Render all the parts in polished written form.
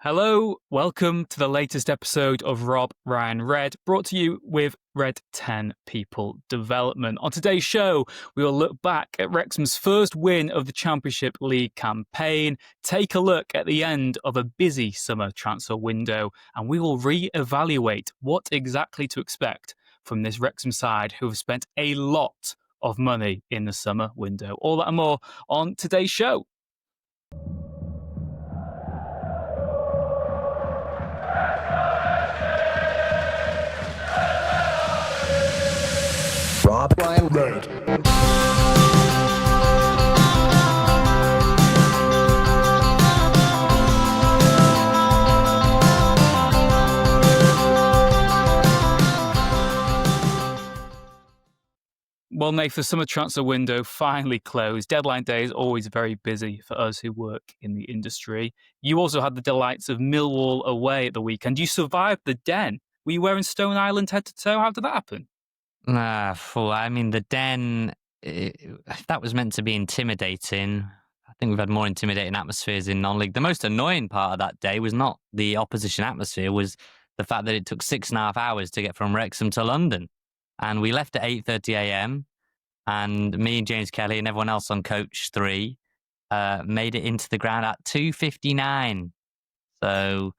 Hello, welcome to the latest episode of Rob Ryan Red, brought to you with Red 10 People Development. On today's show, we will look back at Wrexham's first win of the Championship League campaign, take a look at the end of a busy summer transfer window, and we will re-evaluate what exactly to expect from this Wrexham side who have spent a lot of money in the summer window. All that and more on today's show. Rob Ryan Red. Well, Nath, the summer transfer window finally closed. Deadline day is always very busy for us who work in the industry. You also had the delights of Millwall away at the weekend. You survived the Den. Were you wearing Stone Island head to toe? How did that happen? The Den, that was meant to be intimidating. I think we've had more intimidating atmospheres in non-league. The most annoying part of that day was not the opposition atmosphere, was the fact that it took 6.5 hours to get from Wrexham to London. And we left at 8:30 a.m. and me and James Kelly and everyone else on Coach 3 made it into the ground at 2:59. So,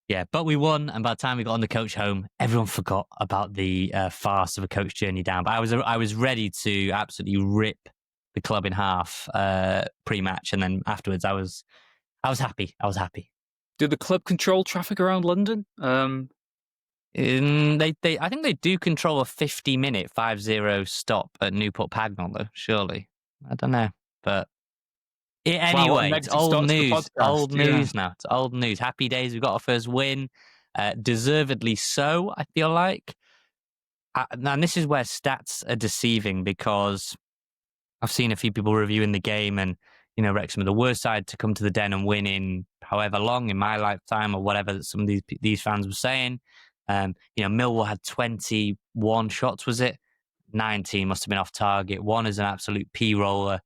yeah, but we won, and by the time we got on the coach home, everyone forgot about the farce of a coach journey down. But I was ready to absolutely rip the club in half pre-match, and then afterwards, I was happy. I was happy. Do the club control traffic around London? I think they do control a 50-minute 5-0 stop at Newport Pagnell, though. Surely, I don't know, but. Anyway, it's old news. Old news now. It's old news. Happy days. We got our first win. Deservedly so, I feel like. And this is where stats are deceiving, because I've seen a few people reviewing the game, and, Wrexham are the worst side to come to the Den and win in however long, in my lifetime, or whatever some of these fans were saying. Millwall had 21 shots, was it? 19 must have been off target. One is an absolute P-roller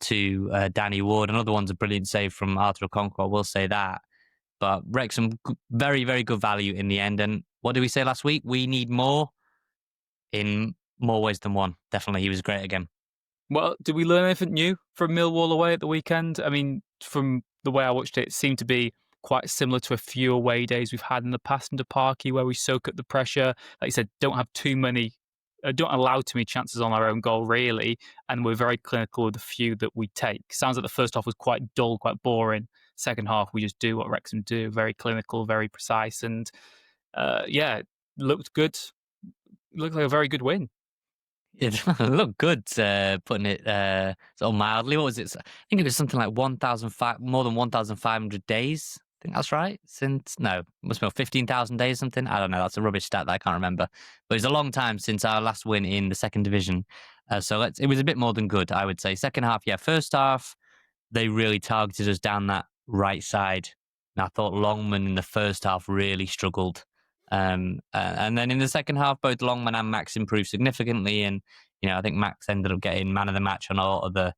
to Danny Ward. Another one's a brilliant save from Arthur Okonkwo, I will say that. But Wrexham, very, very good value in the end. And what did we say last week? We need more in more ways than one. Definitely, he was great again. Well, did we learn anything new from Millwall away at the weekend? I mean, from the way I watched it, it seemed to be quite similar to a few away days we've had in the past under Parky, where we soak up the pressure. Like you said, don't allow too many chances on our own goal, really, and we're very clinical with the few that we take. Sounds like the first half was quite dull, quite boring. Second half, we just do what Wrexham do, very clinical, very precise, and looked good. Looked like a very good win. It looked good, putting it sort of mildly. What was it? I think it was something like more than 1,500 days. I think that's right. Must be 15,000 days, something. I don't know. That's a rubbish stat that I can't remember. But it's a long time since our last win in the second division. It was a bit more than good, I would say. Second half, yeah. First half, they really targeted us down that right side. And I thought Longman in the first half really struggled. And then in the second half, both Longman and Max improved significantly. And, I think Max ended up getting man of the match on a lot of the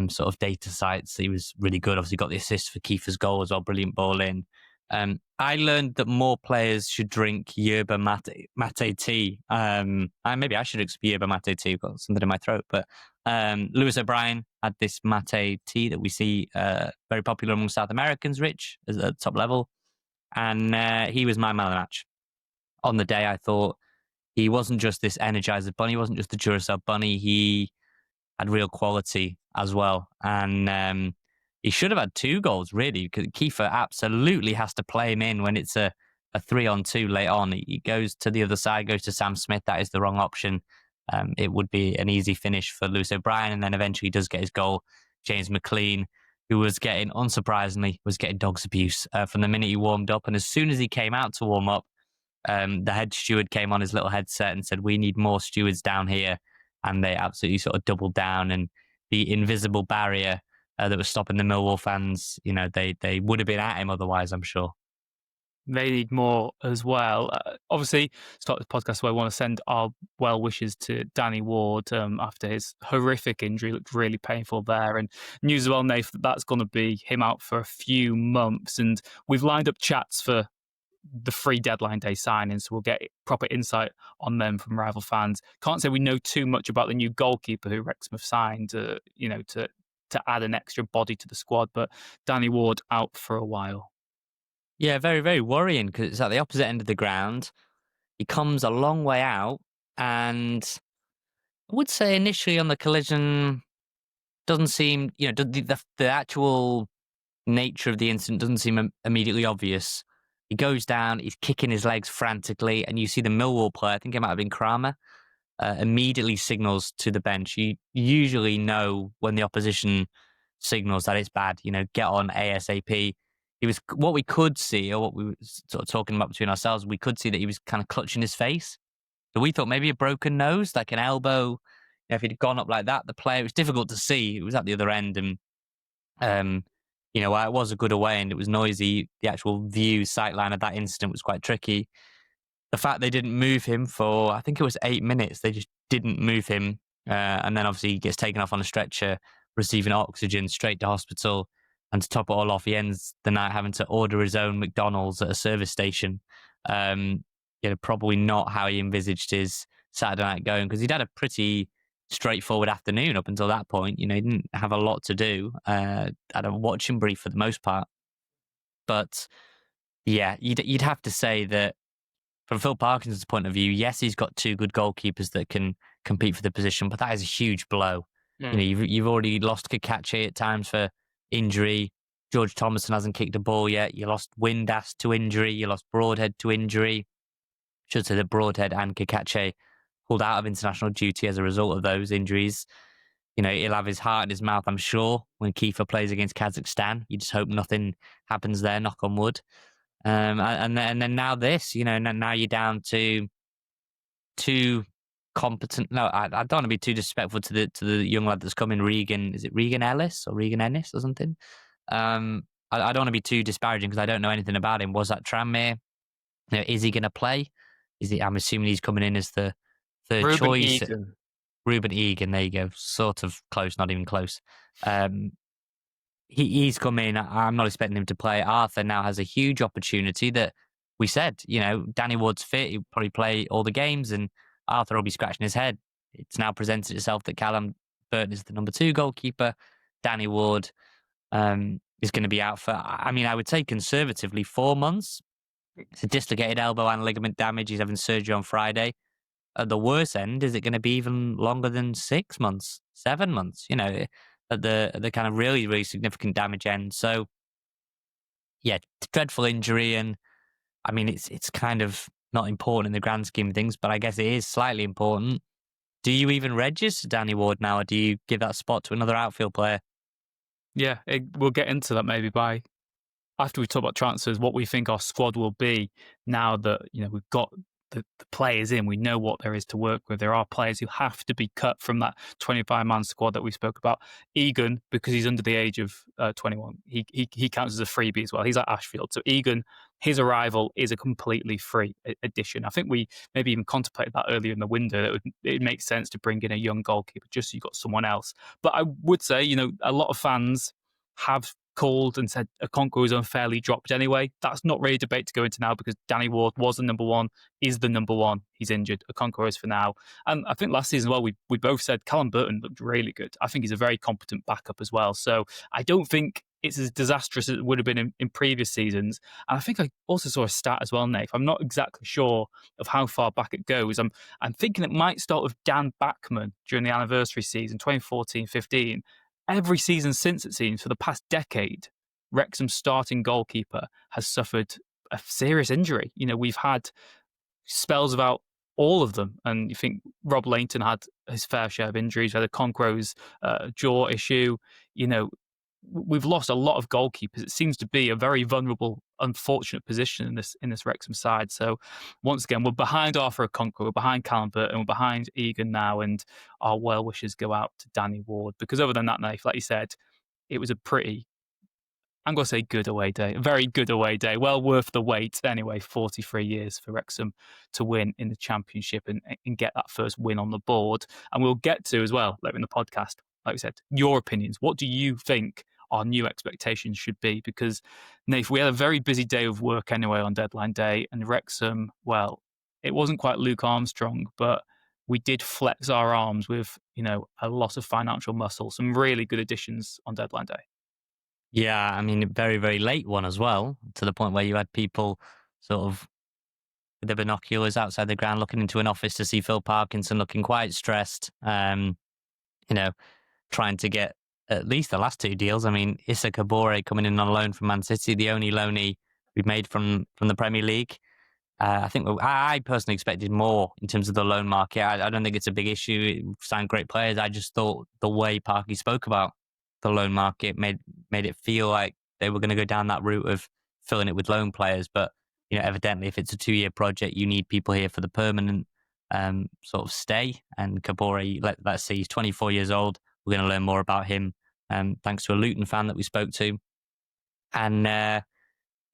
sort of data sites. He was really good. Obviously got the assist for Kiefer's goal as well. Brilliant ball in. I learned that more players should drink yerba mate tea. Maybe I should drink yerba mate tea. I've got something in my throat. But Lewis O'Brien had this mate tea that we see very popular among South Americans, Rich, at the top level. And he was my man of the match. On the day, I thought he wasn't just this Energizer bunny. He wasn't just the Duracell bunny. He had real quality as well. And he should have had 2 goals, really, because Kiefer absolutely has to play him in when it's a 3-on-2 late on. He goes to the other side, goes to Sam Smith. That is the wrong option. It would be an easy finish for Lewis O'Brien, and then eventually does get his goal. James McLean, who was getting, unsurprisingly, dog's abuse from the minute he warmed up. And as soon as he came out to warm up, the head steward came on his little headset and said, "We need more stewards down here." And they absolutely sort of doubled down, and the invisible barrier that was stopping the Millwall fans, they would have been at him otherwise, I'm sure. They need more as well. Obviously, start this podcast where I want to send our well wishes to Danny Ward after his horrific injury. Looked really painful there. And news as well, Nath, that's going to be him out for a few months. And we've lined up chats for the free deadline day signings, so we'll get proper insight on them from rival fans. Can't say we know too much about the new goalkeeper who Wrexham have signed, to add an extra body to the squad. But Danny Ward out for a while. Yeah, very, very worrying because it's at the opposite end of the ground. He comes a long way out, and I would say initially on the collision doesn't seem, the actual nature of the incident doesn't seem immediately obvious. He goes down, he's kicking his legs frantically, and you see the Millwall player, I think it might have been Kramer, immediately signals to the bench. You usually know when the opposition signals that it's bad, get on ASAP. He was, what we could see, or what we were sort of talking about between ourselves, we could see that he was kind of clutching his face. So we thought maybe a broken nose, like an elbow. If he'd gone up like that, the player, it was difficult to see. It was at the other end, and it was a good away and it was noisy. The actual view sightline of that incident was quite tricky. The fact they didn't move him for, I think it was 8 minutes, they just didn't move him. And then obviously he gets taken off on a stretcher, receiving oxygen straight to hospital. And to top it all off, he ends the night having to order his own McDonald's at a service station. Probably not how he envisaged his Saturday night going, because he'd had a pretty straightforward afternoon up until that point. He didn't have a lot to do. Had a watching brief for the most part. But yeah, you'd have to say that from Phil Parkinson's point of view, yes, he's got two good goalkeepers that can compete for the position, but that is a huge blow. You've already lost Kakache at times for injury. George Thomason hasn't kicked a ball yet. You lost Windass to injury. You lost Broadhead to injury. Should say that Broadhead and Kakache pulled out of international duty as a result of those injuries. He'll have his heart in his mouth, I'm sure, when Kiefer plays against Kazakhstan. You just hope nothing happens there, knock on wood. And then now this, now you're down to two competent. No, I don't want to be too disrespectful to the young lad that's coming, Regan. Is it Regan Ellis or Regan Ennis or something? I don't want to be too disparaging because I don't know anything about him. Was that Tranmere? Is he going to play? I'm assuming he's coming in as the third Ruben choice. Egan. Ruben Egan, there you go. Sort of close, not even close. He's come in. I'm not expecting him to play. Arthur now has a huge opportunity that we said, Danny Ward's fit. He'll probably play all the games and Arthur will be scratching his head. It's now presented itself that Callum Burton is the number 2 goalkeeper. Danny Ward is going to be out for, I would say conservatively 4 months. It's a dislocated elbow and ligament damage. He's having surgery on Friday. At the worst end, is it going to be even longer than 6 months, 7 months, at the kind of really, really significant damage end. So, yeah, dreadful injury. And it's kind of not important in the grand scheme of things, but I guess it is slightly important. Do you even register Danny Ward now, or do you give that spot to another outfield player? Yeah, we'll get into that maybe after we talk about transfers, what we think our squad will be now that we've got the players in. We know what there is to work with. There are players who have to be cut from that 25-man squad that we spoke about. Egan, because he's under the age of 21, he counts as a freebie as well. He's at Ashfield. So Egan, his arrival is a completely free addition. I think we maybe even contemplated that earlier in the window. It makes sense to bring in a young goalkeeper just so you've got someone else. But I would say, a lot of fans have called and said Okonkwo was unfairly dropped anyway. That's not really a debate to go into now because Danny Ward was the number 1, is the number 1. He's injured. Okonkwo is for now. And I think last season as well, we both said Callum Burton looked really good. I think he's a very competent backup as well. So I don't think it's as disastrous as it would have been in previous seasons. And I think I also saw a stat as well, Nate. I'm not exactly sure of how far back it goes. I'm thinking it might start with Dan Bachman during the anniversary season, 2014-15. Every season since, it seems, for the past decade, Wrexham's starting goalkeeper has suffered a serious injury. We've had spells about all of them, and you think Rob Lainton had his fair share of injuries. We had a Conqueror's jaw issue. We've lost a lot of goalkeepers. It seems to be a very vulnerable, unfortunate position in this Wrexham side. So once again, we're behind Arthur Okonkwo, we're behind Callum Burton, we're behind Egan now, and our well wishes go out to Danny Ward. Because other than that, Nath, like you said, it was a pretty I'm going to say good away day. A very good away day. Well worth the wait. Anyway, 43 years for Wrexham to win in the Championship and get that first win on the board. And we'll get to as well, later in the podcast, like we said, your opinions. What do you think our new expectations should be? Because, Nath, we had a very busy day of work anyway on deadline day. And Wrexham, well, it wasn't quite Luke Armstrong, but we did flex our arms with, a lot of financial muscle. Some really good additions on deadline day. Yeah, I mean, a very, very late one as well, to the point where you had people sort of with their binoculars outside the ground looking into an office to see Phil Parkinson looking quite stressed, you know, trying to get at least the last two deals. I mean, Issa Kabore coming in on loan from Man City, the only loanee we've made from the Premier League. I think I personally expected more in terms of the loan market. I don't think it's a big issue. It signed great players. I just thought the way Parky spoke about the loan market made it feel like they were going to go down that route of filling it with loan players. But evidently, if it's a 2-year project, you need people here for the permanent sort of stay. And Kabore, let's see, he's 24 years old. We're going to learn more about him thanks to a Luton fan that we spoke to. And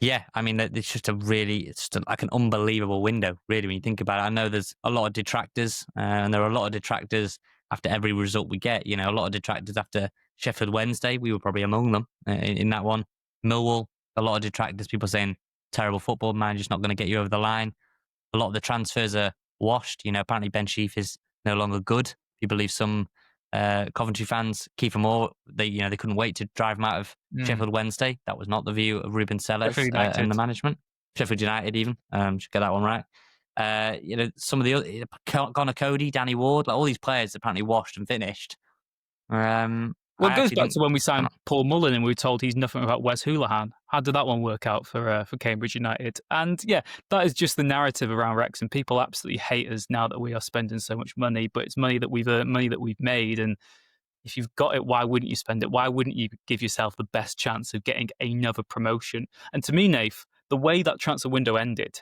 yeah, I mean, it's just like an unbelievable window, really, when you think about it. I know there's a lot of detractors, and there are a lot of detractors after every result we get. A lot of detractors after Sheffield Wednesday. We were probably among them in that one. Millwall, a lot of detractors, people saying, terrible football, man, just not going to get you over the line. A lot of the transfers are washed. Apparently Ben Sheaf is no longer good. You believe some Coventry fans, Kiefer Moore, they couldn't wait to drive him out of Sheffield Wednesday. That was not the view of Ruben Sellers and the management. Sheffield United even, should get that one right. Some of the other, Connor Cody, Danny Ward, like all these players apparently washed and finished. Well, it goes back to when we signed Paul Mullen and we were told he's nothing about Wes Hoolahan. How did that one work out for Cambridge United? And yeah, that is just the narrative around Wrexham. People absolutely hate us now that we are spending so much money, but it's money that we've earned, money that we've made. And if you've got it, why wouldn't you spend it? Why wouldn't you give yourself the best chance of getting another promotion? And to me, Nath, the way that transfer window ended,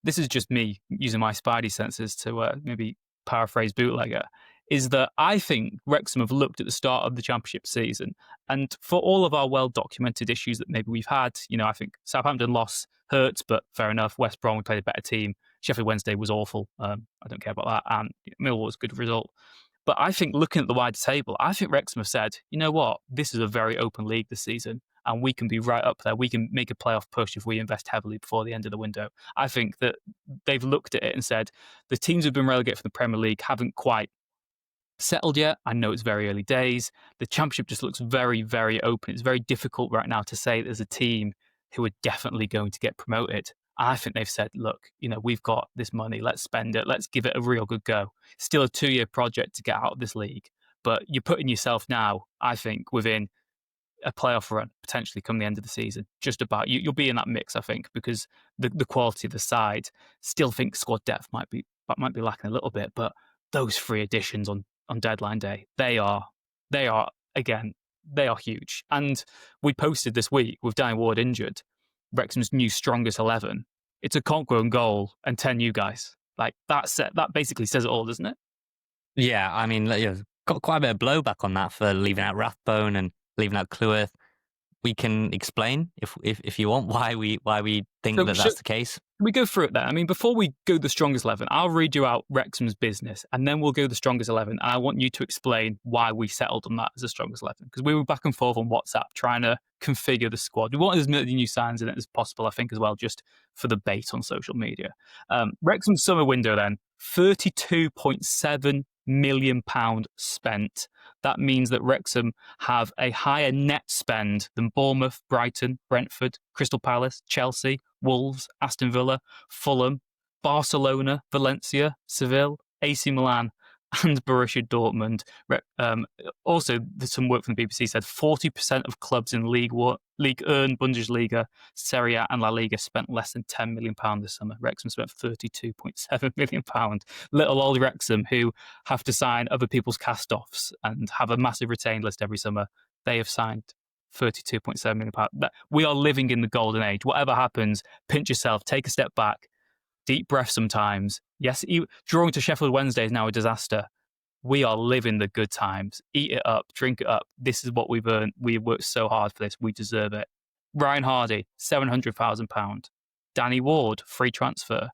this is just me using my spidey senses to maybe paraphrase Bootlegger, is that I think Wrexham have looked at the start of the Championship season, and for all of our well-documented issues that maybe we've had, I think Southampton loss hurts, but fair enough. West Brom played a better team. Sheffield Wednesday was awful. I don't care about that. And Millwall was a good result. But I think looking at the wider table, I think Wrexham have said, you know what, this is a very open league this season, and we can be right up there. We can make a playoff push if we invest heavily before the end of the window. I think that they've looked at it and said, the teams who've been relegated from the Premier League haven't quite settled yet. I know it's very early days. The Championship just looks very, very open. It's very difficult right now to say there's a team who are definitely going to get promoted. I think they've said, look, we've got this money. Let's spend it. Let's give it a real good go. Still a 2-year project to get out of this league. But you're putting yourself now, I think, within a playoff run, potentially come the end of the season. Just about. You'll be in that mix, I think, because the quality of the side, still think squad depth might be lacking a little bit. But those 3 additions on deadline day, they are huge. And we posted this week with Danny Ward injured, Wrexham's new strongest 11. It's a Conqueror goal and 10 new guys. Like that basically says it all, doesn't it? Yeah, I mean, got quite a bit of blowback on that for leaving out Rathbone and leaving out Cleworth. We can explain if you want why we think that's the case. We go through it then. I mean, before we go the strongest 11, I'll read you out Wrexham's business, and then we'll go the strongest 11. And I want you to explain why we settled on that as the strongest 11, because we were back and forth on WhatsApp trying to configure the squad. We wanted as many new signs in it as possible, I think, as well, just for the bait on social media. Wrexham's summer window then, £32.7 million spent. That means that Wrexham have a higher net spend than Bournemouth, Brighton, Brentford, Crystal Palace, Chelsea, Wolves, Aston Villa, Fulham, Barcelona, Valencia, Seville, AC Milan, and Borussia Dortmund. Also, some work from the BBC said 40% of clubs in League Earn, Bundesliga, Serie A and La Liga spent less than £10 million this summer. Wrexham spent £32.7 million. Little old Wrexham, who have to sign other people's cast-offs and have a massive retained list every summer, they have signed £32.7 million. We are living in the golden age. Whatever happens, pinch yourself, take a step back, deep breath sometimes. Yes, drawing to Sheffield Wednesday is now a disaster. We are living the good times. Eat it up, drink it up. This is what we've earned. We worked so hard for this. We deserve it. Ryan Hardy, £700,000. Danny Ward, free transfer.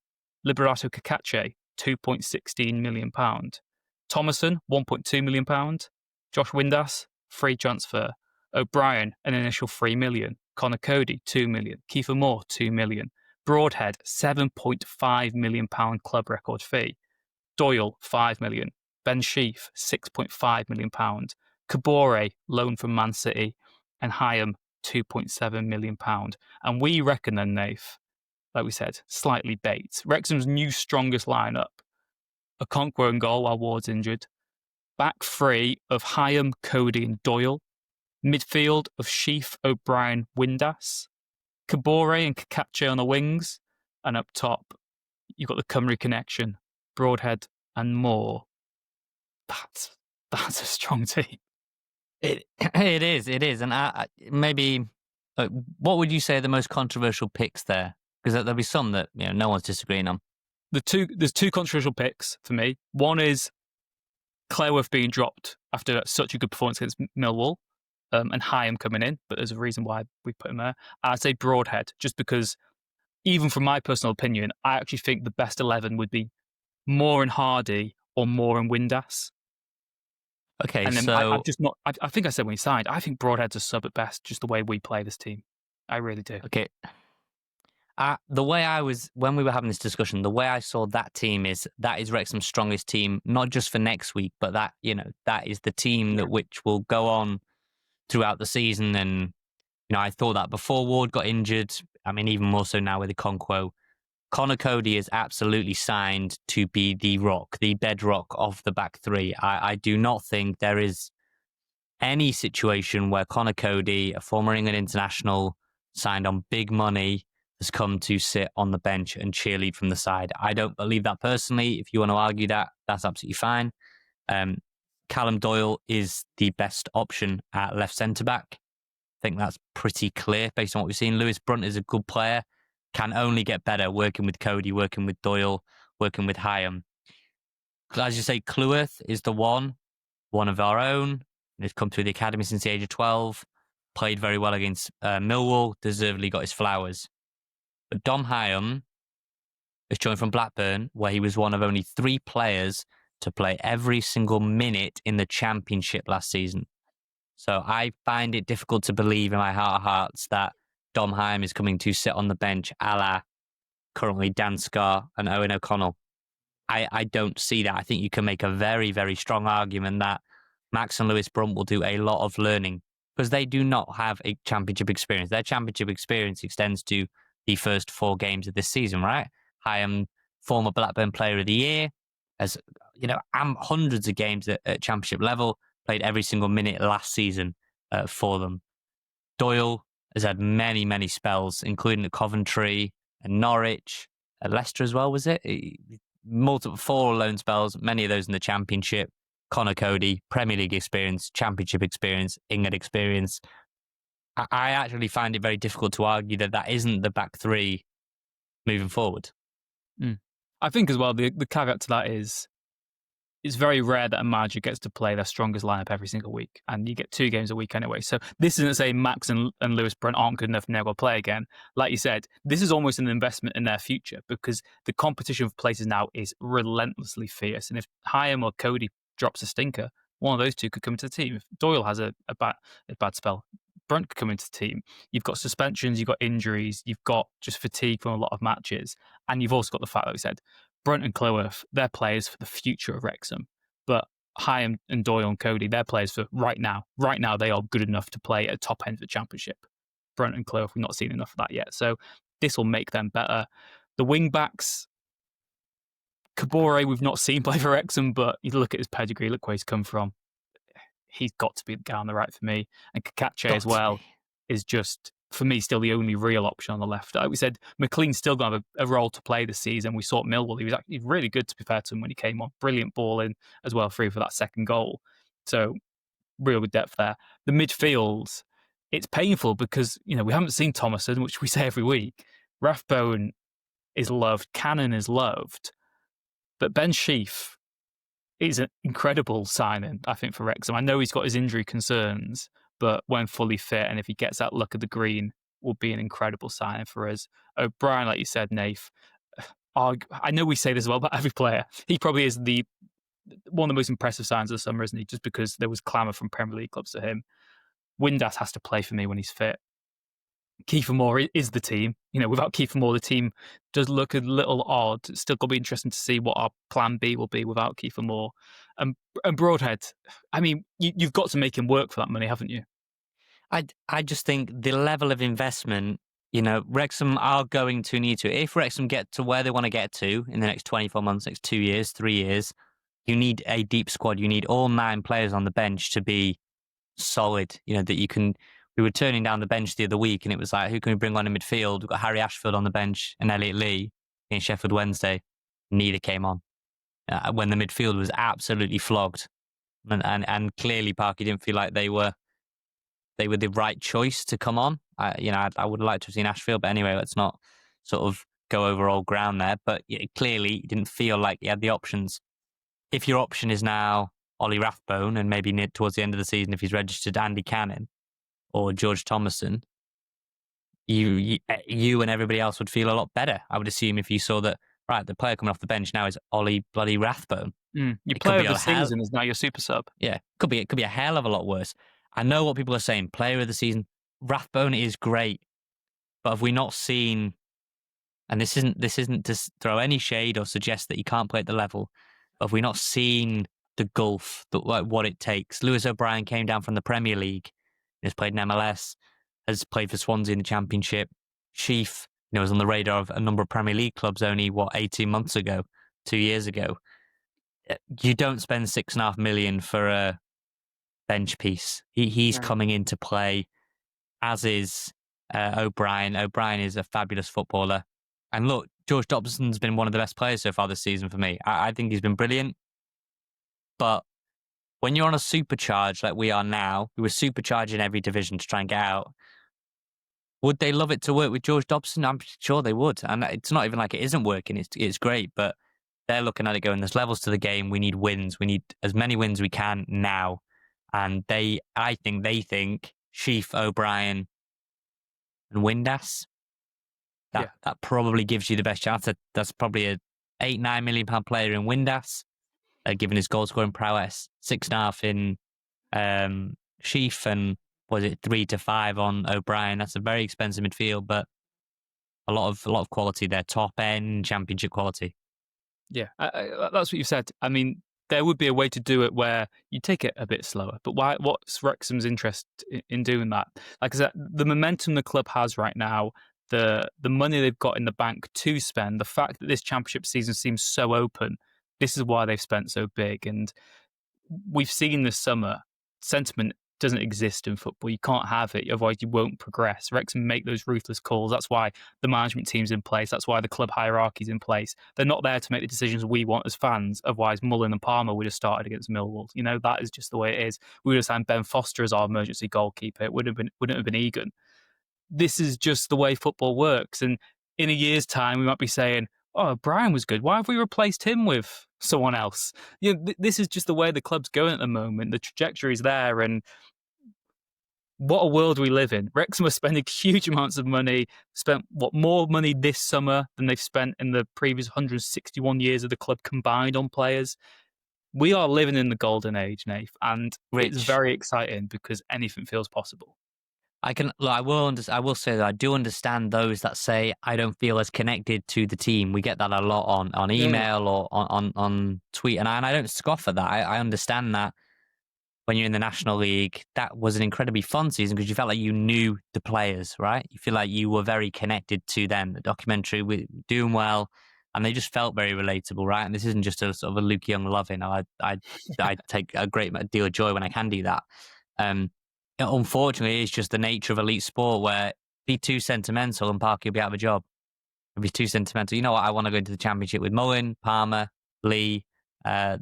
Liberato Cacace, £2.16 million. Thomason, £1.2 million. Josh Windass, free transfer. O'Brien, an initial $3 million. Connor Cody, $2 million. Kiefer Moore, $2 million. Broadhead, £7.5 million club record fee. Doyle, $5 million. Ben Sheaf, £6.5 million. Kabore, loan from Man City. And Hyam, £2.7 million. And we reckon then, Nath, like we said, slightly Bates. Wrexham's new strongest lineup. Okonkwo in goal while Ward's injured. Back three of Hyam, Cody and Doyle. Midfield of Sheaf, O'Brien, Windass. Kabore and Cacace on the wings. And up top, you've got the Cymru connection, Broadhead and Moore. That's a strong team. It is. And maybe, what would you say are the most controversial picks there? Because there'll be some that no one's disagreeing on. There's two controversial picks for me. One is Clareworth being dropped after such a good performance against Millwall, and Hyam coming in, but there's a reason why we put him there. I'd say Broadhead, just because, even from my personal opinion, I actually think the best 11 would be Moore and Hardy or Moore and Windass. Okay, and then so I think I said when he signed, I think Broadhead's a sub at best, just the way we play this team. I really do. Okay. The way when we were having this discussion, the way I saw that team is that is Wrexham's strongest team, not just for next week, but that is the team that which will go on throughout the season. And I thought that before Ward got injured. I mean, even more so now with Okonkwo. Connor Cody is absolutely signed to be the bedrock of the back three. I do not think there is any situation where Connor Cody, a former England international, signed on big money, has come to sit on the bench and cheerlead from the side. I don't believe that personally. If you want to argue that, that's absolutely fine. Callum Doyle is the best option at left centre-back. I think that's pretty clear based on what we've seen. Lewis Brunt is a good player, can only get better working with Cody, working with Doyle, working with Hyam. As you say, Cleworth is the one of our own. He's come through the academy since the age of 12, played very well against Millwall, deservedly got his flowers. But Dom Hyam is joined from Blackburn, where he was one of only 3 players to play every single minute in the Championship last season. So I find it difficult to believe in my heart of hearts that Dom Hyam is coming to sit on the bench a la currently Dan Scarr and Owen O'Connell. I don't see that. I think you can make a very, very strong argument that Max and Lewis Brunt will do a lot of learning because they do not have a Championship experience. Their Championship experience extends to the first 4 games of this season, right? Hyam, former Blackburn Player of the Year, has hundreds of games at Championship level, played every single minute last season for them. Doyle has had many, many spells, including at Coventry and Norwich, at Leicester as well, was it? 4 loan spells, many of those in the Championship. Connor Cody, Premier League experience, Championship experience, England experience. I actually find it very difficult to argue that isn't the back 3 moving forward. I think as well, the caveat to that is it's very rare that a manager gets to play their strongest lineup every single week, and you get 2 games a week anyway. So this isn't saying Max and Lewis Brunt aren't good enough and they're going to play again. Like you said, this is almost an investment in their future because the competition for places now is relentlessly fierce. And if Hyam or Cody drops a stinker, one of those 2 could come into the team. If Doyle has a bad spell, Brunt could come into the team. You've got suspensions, you've got injuries, you've got just fatigue from a lot of matches, and you've also got the fact that we said Brunt and Cleworth, they're players for the future of Wrexham. But Hyam and Doyle and Cody, they're players for right now. Right now, they are good enough to play at top end of the Championship. Brunt and Cleworth, we've not seen enough of that yet. So this will make them better. The wing backs, Kabore, we've not seen play for Wrexham, but you look at his pedigree, look where he's come from. He's got to be the guy on the right for me. And Cacace as well is just, for me, still the only real option on the left. Like we said, McLean's still going to have a role to play this season. We saw at Millwall. He was actually really good, to be fair to him, when he came on. Brilliant ball in as well, free for that second goal. So real good depth there. The midfield, it's painful because, we haven't seen Thomason, which we say every week. Rathbone is loved. Cannon is loved. But Ben Sheaf is an incredible signing, I think, for Wrexham. I know he's got his injury concerns, but when fully fit and if he gets that look of the green, will be an incredible signing for us. O'Brien, like you said, Nath, I know we say this about every player. He probably is one of the most impressive signs of the summer, isn't he? Just because there was clamour from Premier League clubs to him. Windass has to play for me when he's fit. Kiefer Moore is the team. Without Kiefer Moore, the team does look a little odd. It's still going to be interesting to see what our plan B will be without Kiefer Moore. And Broadhead, I mean, you've got to make him work for that money, haven't you? I just think the level of investment, Wrexham are going to need to. If Wrexham get to where they want to get to in the next 24 months, next 2 years, 3 years, you need a deep squad. You need all 9 players on the bench to be solid, that you can. We were turning down the bench the other week and it was like, who can we bring on in midfield? We've got Harry Ashfield on the bench and Elliot Lee in Sheffield Wednesday. Neither came on when the midfield was absolutely flogged. And clearly Parky didn't feel like they were the right choice to come on. I would have liked to have seen Ashfield, but anyway, let's not sort of go over old ground there. But clearly he didn't feel like he had the options. If your option is now Ollie Rathbone and maybe towards the end of the season, if he's registered Andy Cannon or George Thomason, you and everybody else would feel a lot better. I would assume if you saw that, right, the player coming off the bench now is Ollie bloody Rathbone. Your player of the season is now your super sub. Yeah, it could be a hell of a lot worse. I know what people are saying. Player of the season, Rathbone is great, but have we not seen? And this isn't to throw any shade or suggest that he can't play at the level. But have we not seen the gulf, what it takes? Lewis O'Brien came down from the Premier League, has played in MLS, has played for Swansea in the Championship. Sheaf, was on the radar of a number of Premier League clubs only 18 months ago, 2 years ago. You don't spend $6.5 million for a bench piece. He's coming into play, as is O'Brien. O'Brien is a fabulous footballer. And look, George Dobson's been one of the best players so far this season for me. I think he's been brilliant. But when you're on a supercharge like we are now, we were supercharging every division to try and get out. Would they love it to work with George Dobson? I'm sure they would. And it's not even like it isn't working. It's great. But they're looking at it going, there's levels to the game. We need wins. We need as many wins we can now. And I think they think Sheaf, O'Brien, and Windass. That probably gives you the best chance. That's probably a £8-9 million player in Windass, given his goal scoring prowess. 6.5 in Sheaf, and was it 3 to 5 on O'Brien? That's a very expensive midfield, but a lot of quality there, top end Championship quality. Yeah, that's what you said. I mean, there would be a way to do it where you take it a bit slower. But what's Wrexham's interest in doing that? Like I said, the momentum the club has right now, the money they've got in the bank to spend, the fact that this Championship season seems so open, this is why they've spent so big. And we've seen this summer, sentiment doesn't exist in football. You can't have it, otherwise you won't progress. Wrexham make those ruthless calls. That's why the management team's in place. That's why the club hierarchy's in place. They're not there to make the decisions we want as fans. Otherwise, Mullen and Palmer would have started against Millwall. That is just the way it is. We would have signed Ben Foster as our emergency goalkeeper. It wouldn't have been Egan. This is just the way football works. And in a year's time, we might be saying, oh, Brian was good. Why have we replaced him with someone else? This is just the way the club's going at the moment. The trajectory's there, and what a world we live in. Wrexham are spending huge amounts of money, spent more money this summer than they've spent in the previous 161 years of the club combined on players. We are living in the golden age, Nath, and it's very exciting because anything feels possible. I will say that I do understand those that say I don't feel as connected to the team. We get that a lot on email or on tweet, and I don't scoff at that. I understand that when you're in the National League, that was an incredibly fun season because you felt like you knew the players, right? You feel like you were very connected to them. The documentary, we're doing well, and they just felt very relatable, right? And this isn't just a sort of a Luke Young loving. I take a great deal of joy when I can do that. Unfortunately, it's just the nature of elite sport where be too sentimental and Parky will be out of a job. If he's too sentimental, you know what? I want to go into the Championship with Mullen, Palmer, Lee,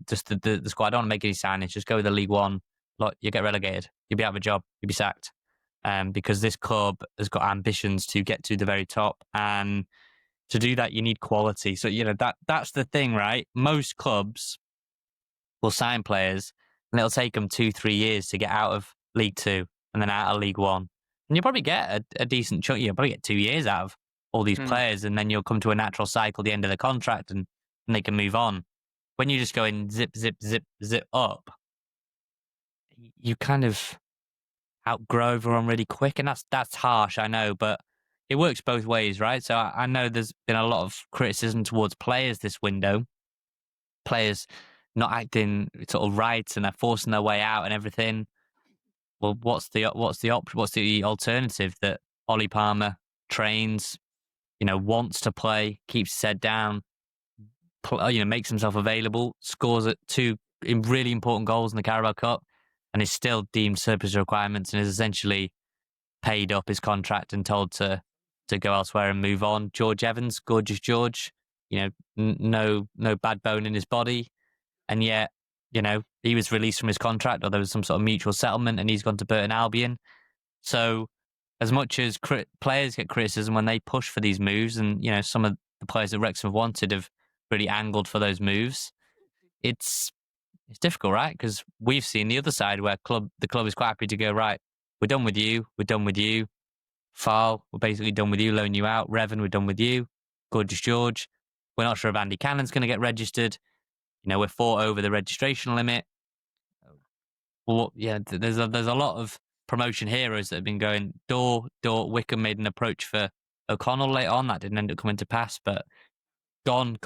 just the squad. I don't want to make any signings. Just go with the League One. Look, you get relegated. You'll be out of a job. You'll be sacked. Because this club has got ambitions to get to the very top. And to do that, you need quality. So, that's the thing, right? Most clubs will sign players and it'll take them 2-3 years to get out of League Two and then out of League One. And you'll probably get a decent chunk. You'll probably get 2 years out of all these players, and then you'll come to a natural cycle at the end of the contract, and they can move on. When you're just going zip, zip, zip, zip up, you kind of outgrow everyone really quick, and that's harsh, I know, but it works both ways, right? So I know there's been a lot of criticism towards players this window, players not acting sort of right, and they're forcing their way out and everything. Well, what's the option? What's the alternative? That Ollie Palmer trains, wants to play, keeps his head down, makes himself available, scores at 2 really important goals in the Carabao Cup, and is still deemed surplus requirements and is essentially paid up his contract and told to go elsewhere and move on. George Evans, gorgeous George, no bad bone in his body, and yet, he was released from his contract, or there was some sort of mutual settlement, and he's gone to Burton Albion. So, as much as players get criticism when they push for these moves, and some of the players that Wrexham have wanted have really angled for those moves, it's difficult, right? Because we've seen the other side where the club is quite happy to go, right, we're done with you, Fal, we're basically done with you, loan you out. Revan, we're done with you. Gorgeous George, we're not sure if Andy Cannon's going to get registered. We're fought over the registration limit. Well, yeah, there's a lot of promotion heroes that have been going door. Wickham made an approach for O'Connell later on. That didn't end up coming to pass, but gone.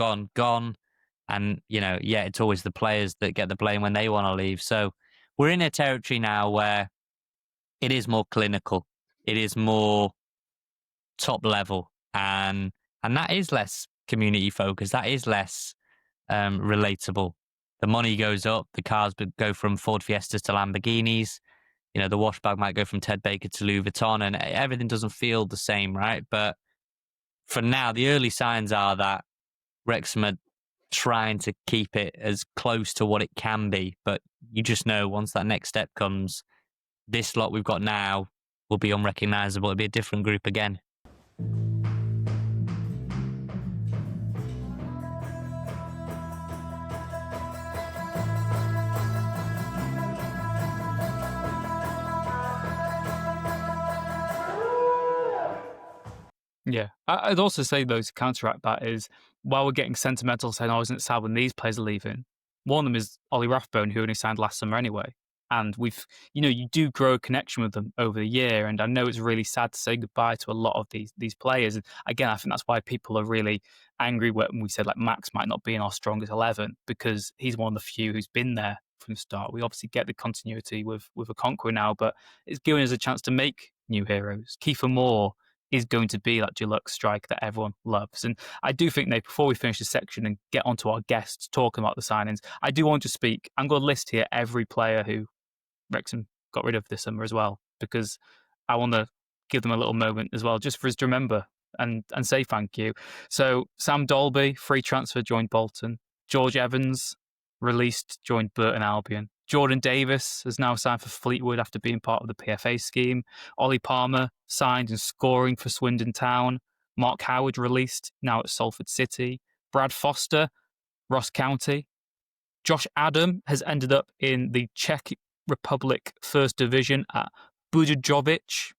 And, it's always the players that get the blame when they want to leave. So we're in a territory now where it is more clinical. It is more top level. And that is less community focused. That is less relatable. The money goes up. The cars go from Ford Fiestas to Lamborghinis. The wash bag might go from Ted Baker to Louis Vuitton, and everything doesn't feel the same, right? But for now, the early signs are that Wrexham are trying to keep it as close to what it can be. But you just know once that next step comes, this lot we've got now will be unrecognisable. It'll be a different group again. Yeah, I'd also say, though, to counteract that is, while we're getting sentimental saying, oh, isn't it sad when these players are leaving? One of them is Ollie Rathbone, who only signed last summer anyway. And you do grow a connection with them over the year. And I know it's really sad to say goodbye to a lot of these players. And again, I think that's why people are really angry when we said, like, Max might not be in our strongest 11, because he's one of the few who's been there from the start. We obviously get the continuity with a Conqueror now, but it's giving us a chance to make new heroes. Kiefer Moore is going to be that deluxe strike that everyone loves. And I do think, Nate, before we finish this section and get onto our guests talking about the signings, I do want to speak. I'm going to list here every player who Wrexham got rid of this summer as well, because I want to give them a little moment as well, just for us to remember and say thank you. So Sam Dolby, free transfer, joined Bolton. George Evans, released, joined Burton Albion. Jordan Davis has now signed for Fleetwood after being part of the PFA scheme. Ollie Palmer signed and scoring for Swindon Town. Mark Howard released, now at Salford City. Brad Foster, Ross County. Josh Adam has ended up in the Czech Republic First Division at Budojovic.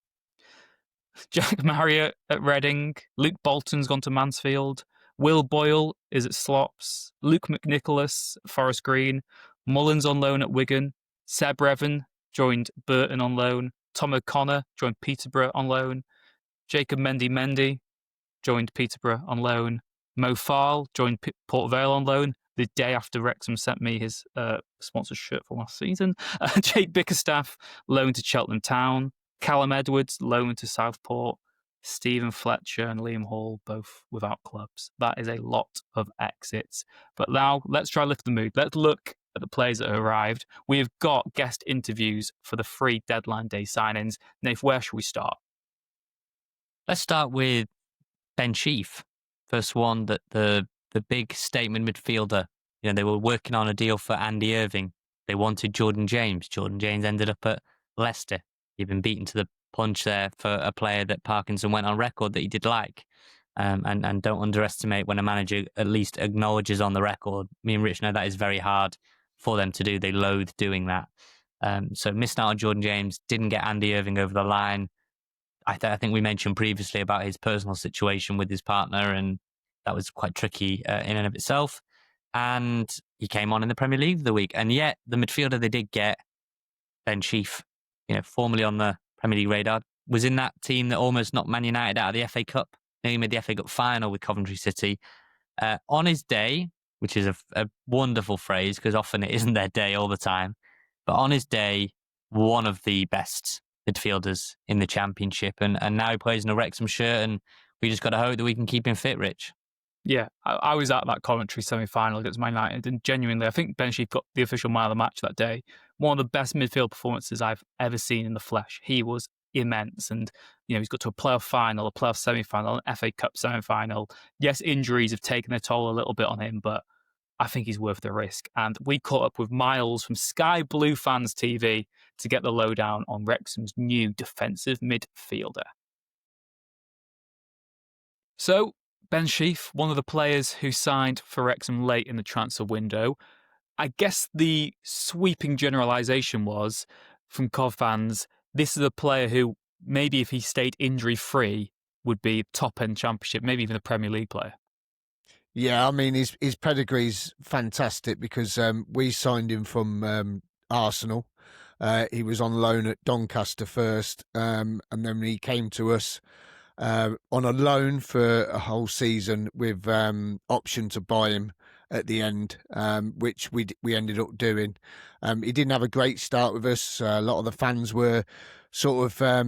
Jack Marriott at Reading. Luke Bolton's gone to Mansfield. Will Boyle is at Slops. Luke McNicholas at Forest Green. Mullins on loan at Wigan. Seb Revan joined Burton on loan. Tom O'Connor joined Peterborough on loan. Jacob Mendy joined Peterborough on loan. Mo Farl joined Port Vale on loan the day after Wrexham sent me his sponsored shirt for last season. Jake Bickerstaff loaned to Cheltenham Town. Callum Edwards loaned to Southport. Stephen Fletcher and Liam Hall both without clubs. That is a lot of exits. But now let's try to lift the mood. Let's look at the players that have arrived. We have got guest interviews for the free deadline day signings. Nath, where should we start? Let's start with Ben Sheaf. First one, that the big statement midfielder. They were working on a deal for Andy Irving. They wanted Jordan James. Jordan James ended up at Leicester. He'd been beaten to the punch there for a player that Parkinson went on record that he did like. And don't underestimate when a manager at least acknowledges on the record. Me and Rich know that is very hard for them to do. They loathe doing that. So missed out on Jordan James, didn't get Andy Irving over the line. I think we mentioned previously about his personal situation with his partner, and that was quite tricky in and of itself. And he came on in the Premier League the week, and yet the midfielder they did get, Ben Sheaf, formerly on the Premier League radar, was in that team that almost knocked Man United out of the FA Cup. He made the FA Cup final with Coventry City. On his day, which is a wonderful phrase because often it isn't their day all the time, but on his day, one of the best midfielders in the Championship, and now he plays in a Wrexham shirt, and we just got to hope that we can keep him fit, Rich. Yeah, I was at that Coventry semi-final against Man United, and genuinely, I think Ben Sheaf got the official man of the match that day. One of the best midfield performances I've ever seen in the flesh. He was immense, and he's got to a playoff final, a playoff semi-final, an FA Cup semi-final. Yes, injuries have taken a toll a little bit on him, but I think he's worth the risk. And we caught up with Miles from Sky Blue Fans TV to get the lowdown on Wrexham's new defensive midfielder. So, Ben Sheaf, one of the players who signed for Wrexham late in the transfer window. I guess the sweeping generalisation was, from Cov fans, this is a player who, maybe if he stayed injury-free, would be top-end Championship, maybe even a Premier League player. Yeah, I mean, his pedigree's fantastic because we signed him from Arsenal. He was on loan at Doncaster first, and then he came to us on a loan for a whole season with option to buy him at the end, which we ended up doing. He didn't have a great start with us. A lot of the fans were sort of, I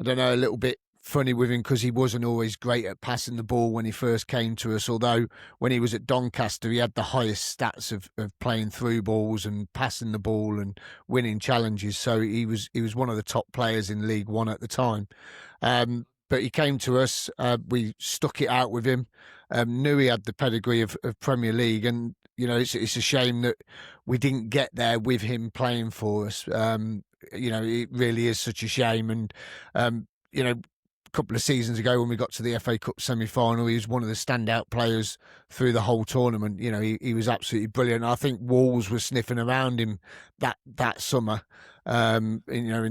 don't know, a little bit funny with him because he wasn't always great at passing the ball when he first came to us, although when he was at Doncaster he had the highest stats of playing through balls and passing the ball and winning challenges, so he was one of the top players in League One at the time. But he came to us, we stuck it out with him, knew he had the pedigree of Premier League, and it's a shame that we didn't get there with him playing for us. It really is such a shame, and a couple of seasons ago when we got to the FA Cup semi-final, he was one of the standout players through the whole tournament. He was absolutely brilliant. I think Wolves were sniffing around him that summer, in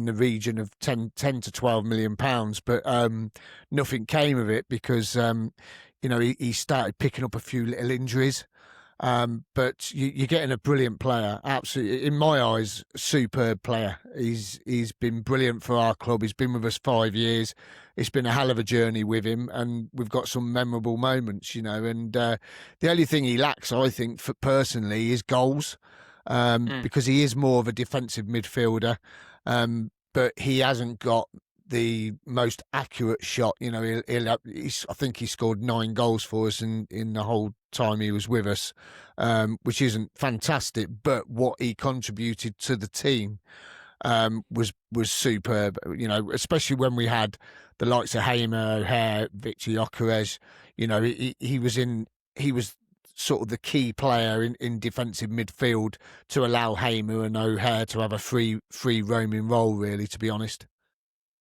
the region of 10 to 12 million pounds, but nothing came of it because he started picking up a few little injuries. But you're getting a brilliant player, absolutely, in my eyes, superb player. He's been brilliant for our club. He's been with us 5 years. It's been a hell of a journey with him, and we've got some memorable moments, and the only thing he lacks, I think, personally, is goals, because he is more of a defensive midfielder, but he hasn't got the most accurate shot. I think he scored 9 goals for us in the whole time he was with us, which isn't fantastic, but what he contributed to the team was superb. Especially when we had the likes of Hyam, O'Hare, Victor Gyökeres. He was sort of the key player in defensive midfield to allow Hyam and O'Hare to have a free roaming role, really, to be honest.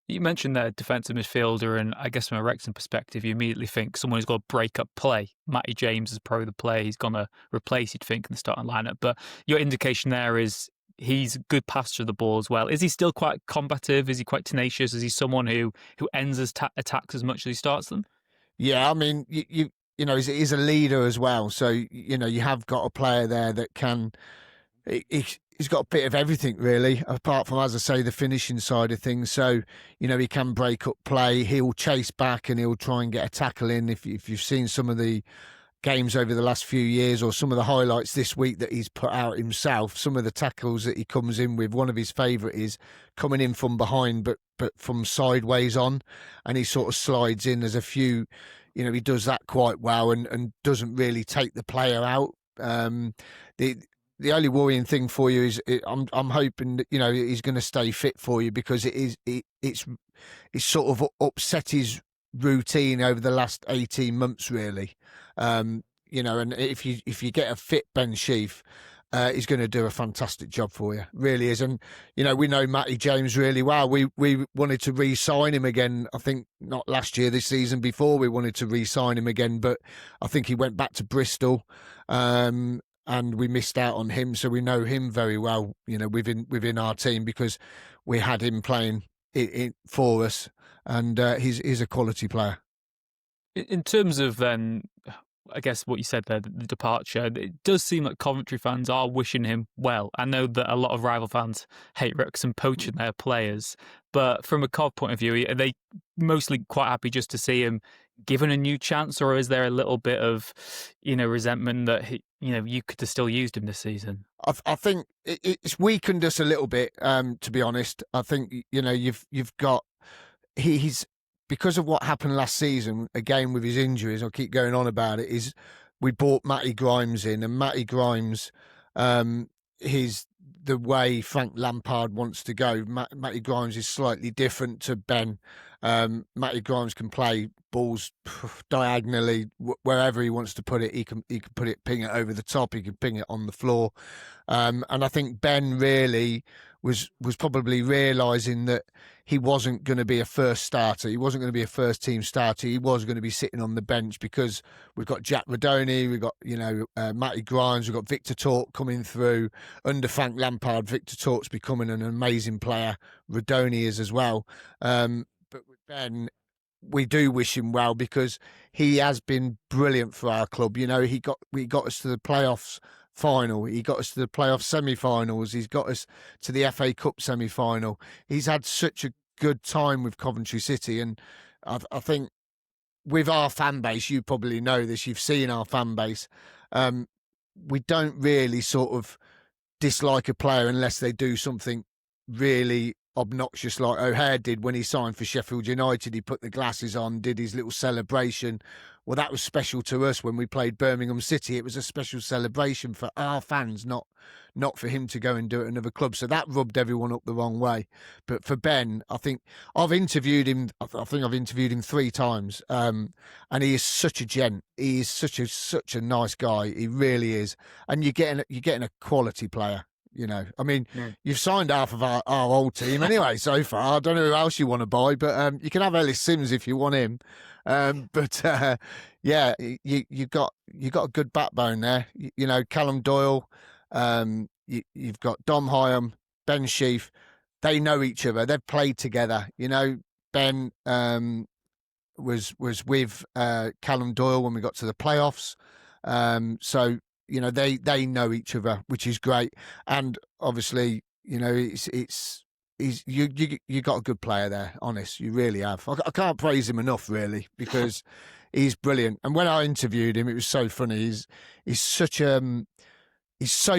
You mentioned that defensive midfielder, and I guess from a Wrexham perspective, you immediately think someone who's got to break up play. Matty James is probably the player he's going to replace, you'd think, in the starting lineup. But your indication there is he's a good passer of the ball as well. Is he still quite combative? Is he quite tenacious? Is he someone who ends his attacks as much as he starts them? Yeah, I mean, he's a leader as well. So, you have got a player there that can... He's got a bit of everything, really, apart from, as I say, the finishing side of things. So, he can break up play. He'll chase back and he'll try and get a tackle in. If you've seen some of the games over the last few years or some of the highlights this week that he's put out himself, some of the tackles that he comes in with, one of his favourite is coming in from behind, but from sideways on, and he sort of slides in. There's a few, he does that quite well and doesn't really take the player out. The only worrying thing for you is I'm hoping that he's going to stay fit for you, because it's sort of upset his routine over the last 18 months, really. And if you get a fit Ben Sheaf, he's going to do a fantastic job for you, really is. And we know Matty James really well. We wanted to re-sign him again. I think not last year, this season before, we wanted to re-sign him again, but I think he went back to Bristol. And we missed out on him, so we know him very well, within our team, because we had him playing for us, and he's a quality player. In terms of then, I guess what you said there, the departure, it does seem like Coventry fans are wishing him well. I know that a lot of rival fans hate Wrexham poaching their players, but from a Cov point of view, are they mostly quite happy just to see him given a new chance, or is there a little bit of, resentment that you could have still used him this season? I think it's weakened us a little bit, to be honest. I think you've got he's because of what happened last season, again with his injuries. I'll keep going on about it. Is we brought Matty Grimes in, and Matty Grimes, the way Frank Lampard wants to go. Matty Grimes is slightly different to Ben. Matty Grimes can play balls diagonally wherever he wants to put it. He can put it, ping it over the top. He can ping it on the floor. And I think Ben really was probably realising that he wasn't going to be a first starter. He wasn't going to be a first team starter. He was going to be sitting on the bench because we've got Jack Rodoni, we've got Matty Grimes, we've got Victor Tork coming through under Frank Lampard. Victor Tork's becoming an amazing player. Rodoni is as well. But with Ben, we do wish him well because he has been brilliant for our club. He got us to the playoffs final. He got us to the playoff semi-finals. He's got us to the FA Cup semi-final. He's had such a good time with Coventry City, and I think with our fan base, you probably know this. You've seen our fan base. We don't really sort of dislike a player unless they do something really obnoxious like O'Hare did when he signed for Sheffield United. He put the glasses on, did his little celebration. Well, that was special to us when we played Birmingham City. It was a special celebration for our fans, not for him to go and do it at another club. So that rubbed everyone up the wrong way. But for Ben, I think I've interviewed him. I think I've interviewed him 3 times, and he is such a gent. He is such a nice guy. He really is. And you're getting a quality player. You've signed half of our old team anyway so far. I don't know who else you want to buy, but you can have Ellis Sims if you want him. Yeah, you got a good backbone there. Callum Doyle. You've got Dom Hyam, Ben Sheaf. They know each other. They've played together. Ben was with Callum Doyle when we got to the playoffs. So. They know each other, which is great, and obviously, you got a good player there. Honest, you really have. I can't praise him enough, really, because he's brilliant. And when I interviewed him, it was so funny. He's so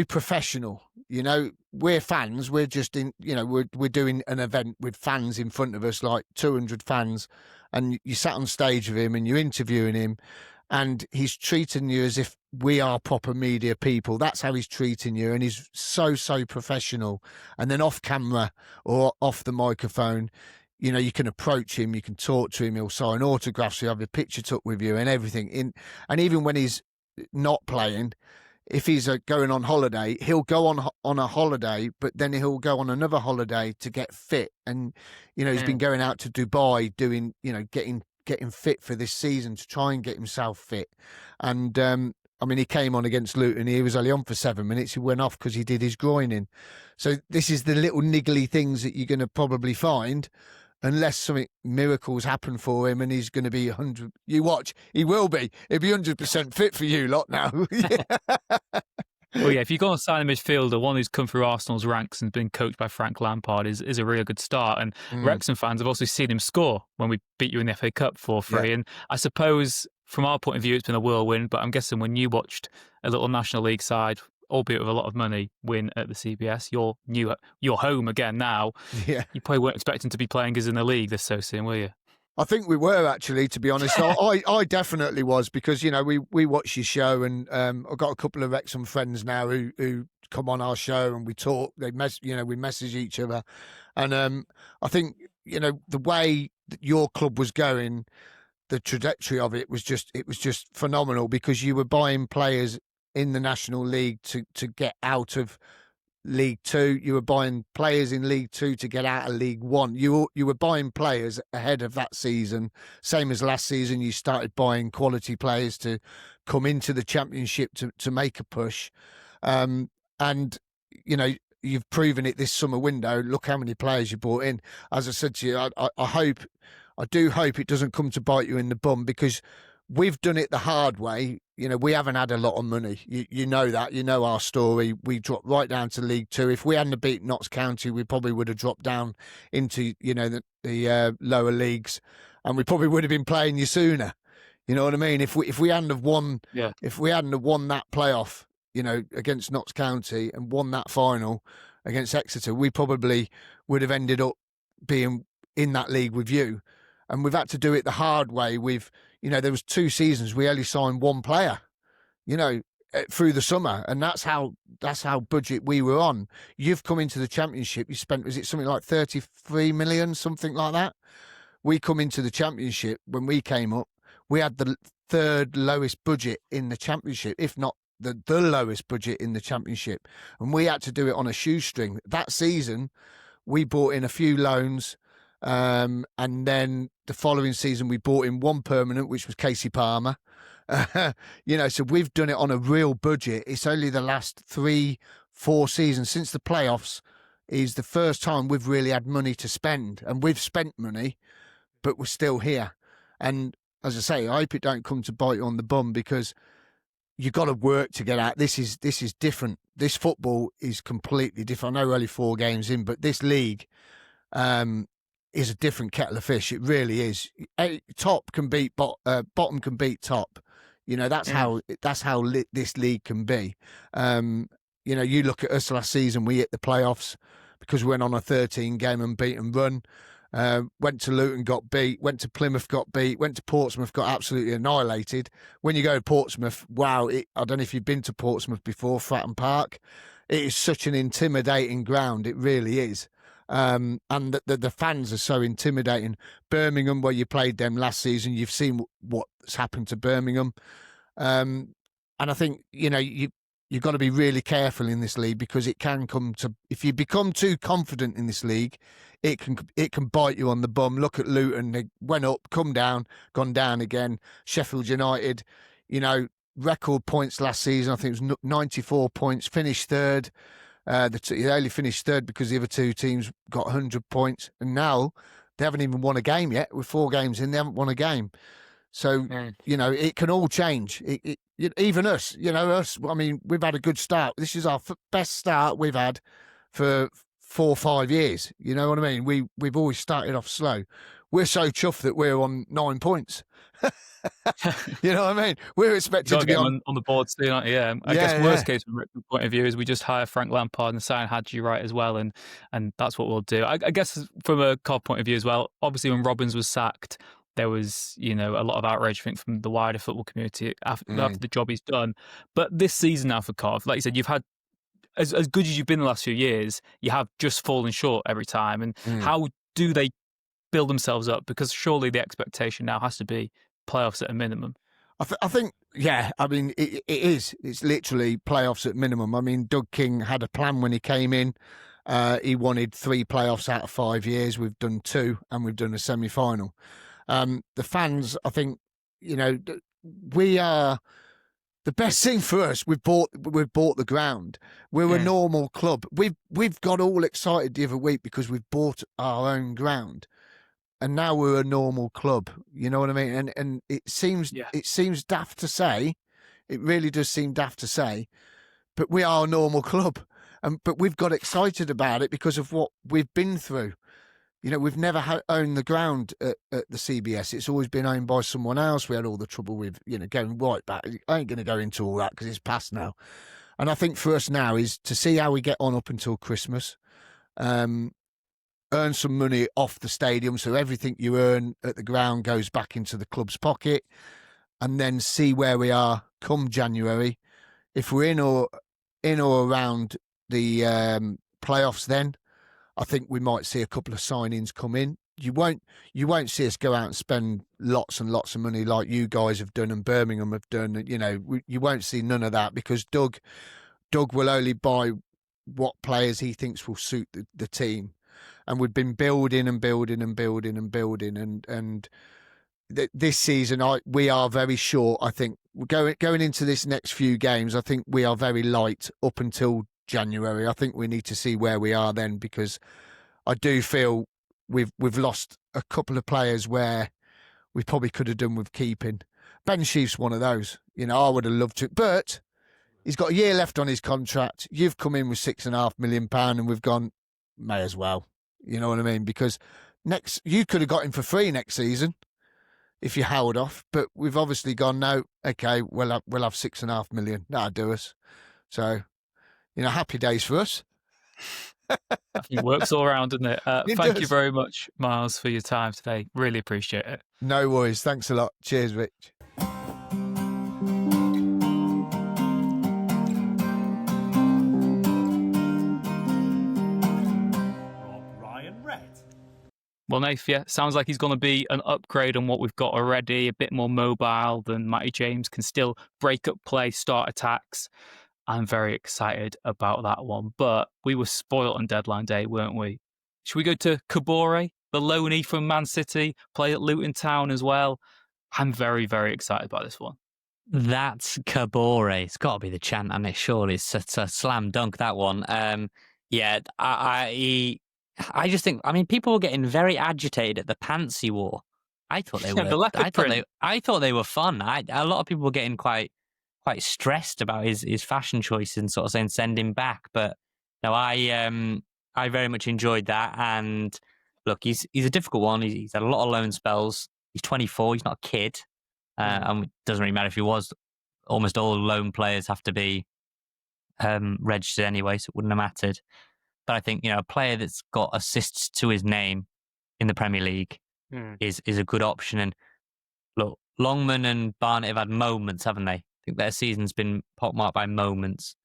professional. We're fans. We're just we're doing an event with fans in front of us, like 200 fans, and you sat on stage with him and you're interviewing him. And he's treating you as if we are proper media people. That's how he's treating you. And he's so professional. And then off camera or off the microphone, you can approach him, you can talk to him, he'll sign autographs, he'll have a picture took with you and everything. And even when he's not playing, if he's going on holiday, he'll go on a holiday, but then he'll go on another holiday to get fit. And, he's been going out to Dubai doing, getting fit for this season to try and get himself fit. And he came on against Luton. He was only on for 7 minutes. He went off because he did his groining. So this is the little niggly things that you're going to probably find, unless something miracles happen for him and he's going to be 100. You watch, he will be. He'll be 100% fit for you lot now. Well, yeah, if you go on sign a midfielder, one who's come through Arsenal's ranks and been coached by Frank Lampard is a really good start. And Wrexham fans have also seen him score when we beat you in the FA Cup 4-3. Yeah. And I suppose from our point of view, it's been a whirlwind. But I'm guessing when you watched a little National League side, albeit with a lot of money, win at the CBS, you're home again now. Yeah. You probably weren't expecting to be playing us in the league this so soon, were you? I think we were, actually, to be honest. I definitely was, because, we watch your show, and I've got a couple of Wrexham friends now who come on our show and we talk. We message each other. And I think, the way that your club was going, the trajectory of it was just phenomenal, because you were buying players in the National League to get out of League Two. You were buying players in League Two to get out of League One. You were buying players ahead of that season. Same as last season, you started buying quality players to come into the Championship to make a push. And you've proven it this summer window. Look how many players you brought in. As I said to you, I do hope it doesn't come to bite you in the bum, because we've done it the hard way. We haven't had a lot of money. You know that. You know our story. We dropped right down to League Two. If we hadn't beat Notts County, we probably would have dropped down into the lower leagues, and we probably would have been playing you sooner. You know what I mean? If we hadn't have won, if we hadn't have won that playoff, against Notts County, and won that final against Exeter, we probably would have ended up being in that league with you. And we've had to do it the hard way. There was 2 seasons we only signed 1 player, through the summer, and that's how budget we were on. You've come into the Championship. You spent, was it something like 33 million, something like that? We come into the Championship, when we came up, we had the 3rd lowest budget in the Championship, if not the lowest budget in the Championship, and we had to do it on a shoestring. That season, we brought in a few loans. And then the following season, we brought in 1 permanent, which was Casey Palmer. So we've done it on a real budget. It's only the last 3-4 seasons since the playoffs is the first time we've really had money to spend. And we've spent money, but we're still here. And as I say, I hope it don't come to bite you on the bum, because you've got to work to get out. This is different. This football is completely different. I know we're only 4 games in, but this league, is a different kettle of fish. It really is. Top can beat bottom can beat top. That's how this league can be. You look at us last season. We hit the playoffs because we went on a 13-game unbeaten run. Went to Luton, got beat. Went to Plymouth, got beat. Went to Portsmouth, got absolutely annihilated. When you go to Portsmouth, wow! I don't know if you've been to Portsmouth before, Fratton Park. It is such an intimidating ground. It really is. And the fans are so intimidating. Birmingham, where you played them last season, you've seen what's happened to Birmingham. And I think, you've got to be really careful in this league, because it can come to, if you become too confident in this league, it can bite you on the bum. Look at Luton. They went up, come down, gone down again. Sheffield United, record points last season. I think it was 94 points, finished 3rd. They only finished 3rd because the other 2 teams got 100 points, and now they haven't even won a game yet. With 4 games in, they haven't won a game. So it can all change. Even us, us. I mean, we've had a good start. This is our best start we've had for 4 or 5 years. You know what I mean? We've always started off slow. We're so chuffed that we're on 9 points. You know what I mean? We're expected to be on the board soon, aren't you? Yeah. I guess worst case from Wrexham's point of view is we just hire Frank Lampard and sign Hadji right as well, and that's what we'll do. I guess from a Cov point of view as well, obviously when Robbins was sacked, there was, a lot of outrage, I think, from the wider football community after the job he's done. But this season now for Cov, like you said, you've had, as good as you've been the last few years, you have just fallen short every time. And how do they build themselves up? Because surely the expectation now has to be playoffs at a minimum. I think, yeah. I mean, it is. It's literally playoffs at minimum. I mean, Doug King had a plan when he came in. He wanted 3 playoffs out of 5 years. We've done 2, and we've done a semi-final. The fans, I think, we are the best thing for us. We've bought the ground. We're a normal club. We've got all excited the other week because we've bought our own ground. And now we're a normal club, you know what I mean? And it seems daft to say, it really does seem daft to say, but we are a normal club. But we've got excited about it because of what we've been through. We've never owned the ground at the CBS. It's always been owned by someone else. We had all the trouble with, going right back. I ain't going to go into all that because it's past now. And I think for us now is to see how we get on up until Christmas. Earn some money off the stadium, so everything you earn at the ground goes back into the club's pocket, and then see where we are come January. If we're in or around the playoffs, then I think we might see a couple of signings come in. You won't see us go out and spend lots and lots of money like you guys have done and Birmingham have done. You won't see none of that, because Doug will only buy what players he thinks will suit the team. And we've been building and building and building and building, and this season we are very short. I think going into this next few games, I think we are very light up until January. I think we need to see where we are then, because I do feel we've lost a couple of players where we probably could have done with keeping. Ben Sheaf's one of those. I would have loved to, but he's got a year left on his contract. You've come in with £6.5 million and we've gone, may as well. You know what I mean? Because you could have got him for free next season if you held off, but we've obviously gone, no, okay, we'll have £6.5 million. That'll do us. So, happy days for us. It works all around, doesn't it? Thank you does. very much, Miles, for your time today. Really appreciate it. No worries. Thanks a lot. Cheers, Rich. Well, Nath, yeah, sounds like he's going to be an upgrade on what we've got already, a bit more mobile than Matty James, can still break up play, start attacks. I'm very excited about that one. But we were spoilt on deadline day, weren't we? Should we go to Kabore, the loanee from Man City, play at Luton Town as well? I'm very, very excited about this one. That's Kabore. It's got to be the chant, and it surely it's a slam dunk, that one. I just think, people were getting very agitated at the pants he wore. I thought they were. The leopard print. I thought they were fun. A lot of people were getting quite stressed about his fashion choice and sort of saying send him back. But no, I very much enjoyed that. And look, he's a difficult one. He's had a lot of loan spells. He's 24. He's not a kid. And it doesn't really matter if he was. Almost all loan players have to be registered anyway, so it wouldn't have mattered. But I think, a player that's got assists to his name in the Premier League is a good option. And look, Longman and Barnett have had moments, haven't they? I think their season's been pockmarked by moments.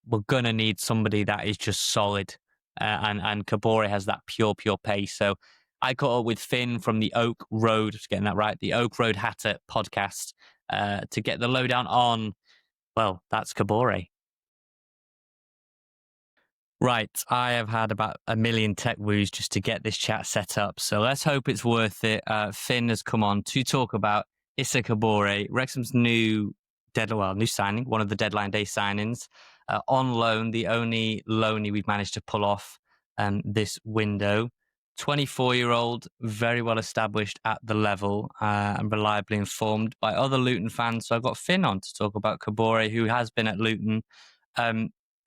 We're going to need somebody that is just solid. And Kabore has that pure pace. So I caught up with Finn from the Oak Road, just getting that right, the Oak Road Hatter podcast, to get the lowdown on, well, that's Kabore. Right, I have had about a million tech woos just to get this chat set up, so let's hope it's worth it. Finn has come on to talk about Issa Kabore, Wrexham's new signing, one of the deadline day signings, on loan, the only loanee we've managed to pull off this window. 24-year-old, very well established at the level and reliably informed by other Luton fans. So I've got Finn on to talk about Kabore, who has been at Luton.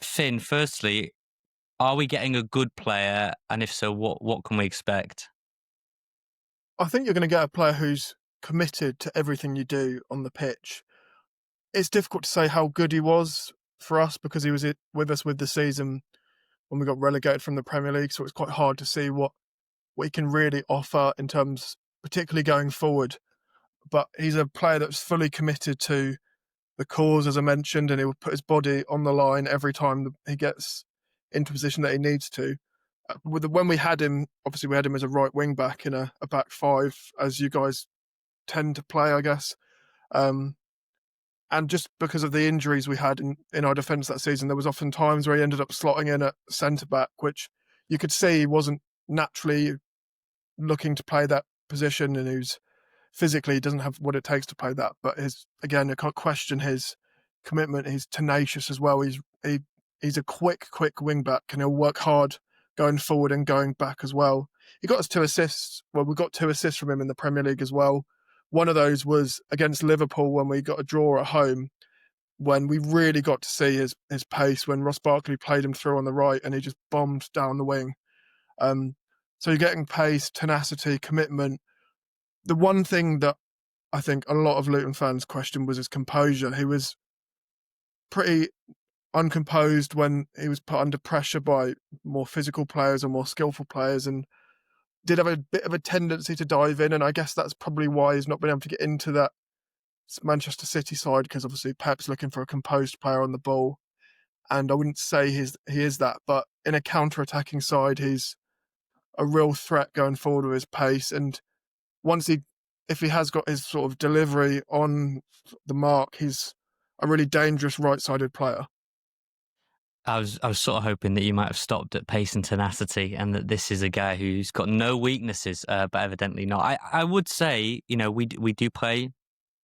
Finn, firstly, are we getting a good player? And if so, what can we expect? I think you're going to get a player who's committed to everything you do on the pitch. It's difficult to say how good he was for us because he was with us with the season when we got relegated from the Premier League. So it's quite hard to see what he can really offer in terms, particularly going forward. But he's a player that's fully committed to the cause, as I mentioned, and he will put his body on the line every time he gets into a position that he needs to. When we had him, obviously we had him as a right wing back in a back five, as you guys tend to play, I guess. And just because of the injuries we had in our defence that season, there was often times where he ended up slotting in at centre back, which you could see he wasn't naturally looking to play that position, and who's physically doesn't have what it takes to play that. But I can't question his commitment. He's tenacious as well. He's a quick wing back, and he'll work hard going forward and going back as well. He got us 2 assists. Well, we got 2 assists from him in the Premier League as well. One of those was against Liverpool when we got a draw at home, when we really got to see his pace, when Ross Barkley played him through on the right and he just bombed down the wing. So you're getting pace, tenacity, commitment. The one thing that I think a lot of Luton fans questioned was his composure. He was pretty uncomposed when he was put under pressure by more physical players or more skillful players, and did have a bit of a tendency to dive in. And I guess that's probably why he's not been able to get into that Manchester City side, because obviously Pep's looking for a composed player on the ball. And I wouldn't say he is that, but in a counter-attacking side, he's a real threat going forward with his pace. And if he has got his sort of delivery on the mark, he's a really dangerous right-sided player. I was sort of hoping that you might have stopped at pace and tenacity, and that this is a guy who's got no weaknesses, but evidently not. I would say, we do play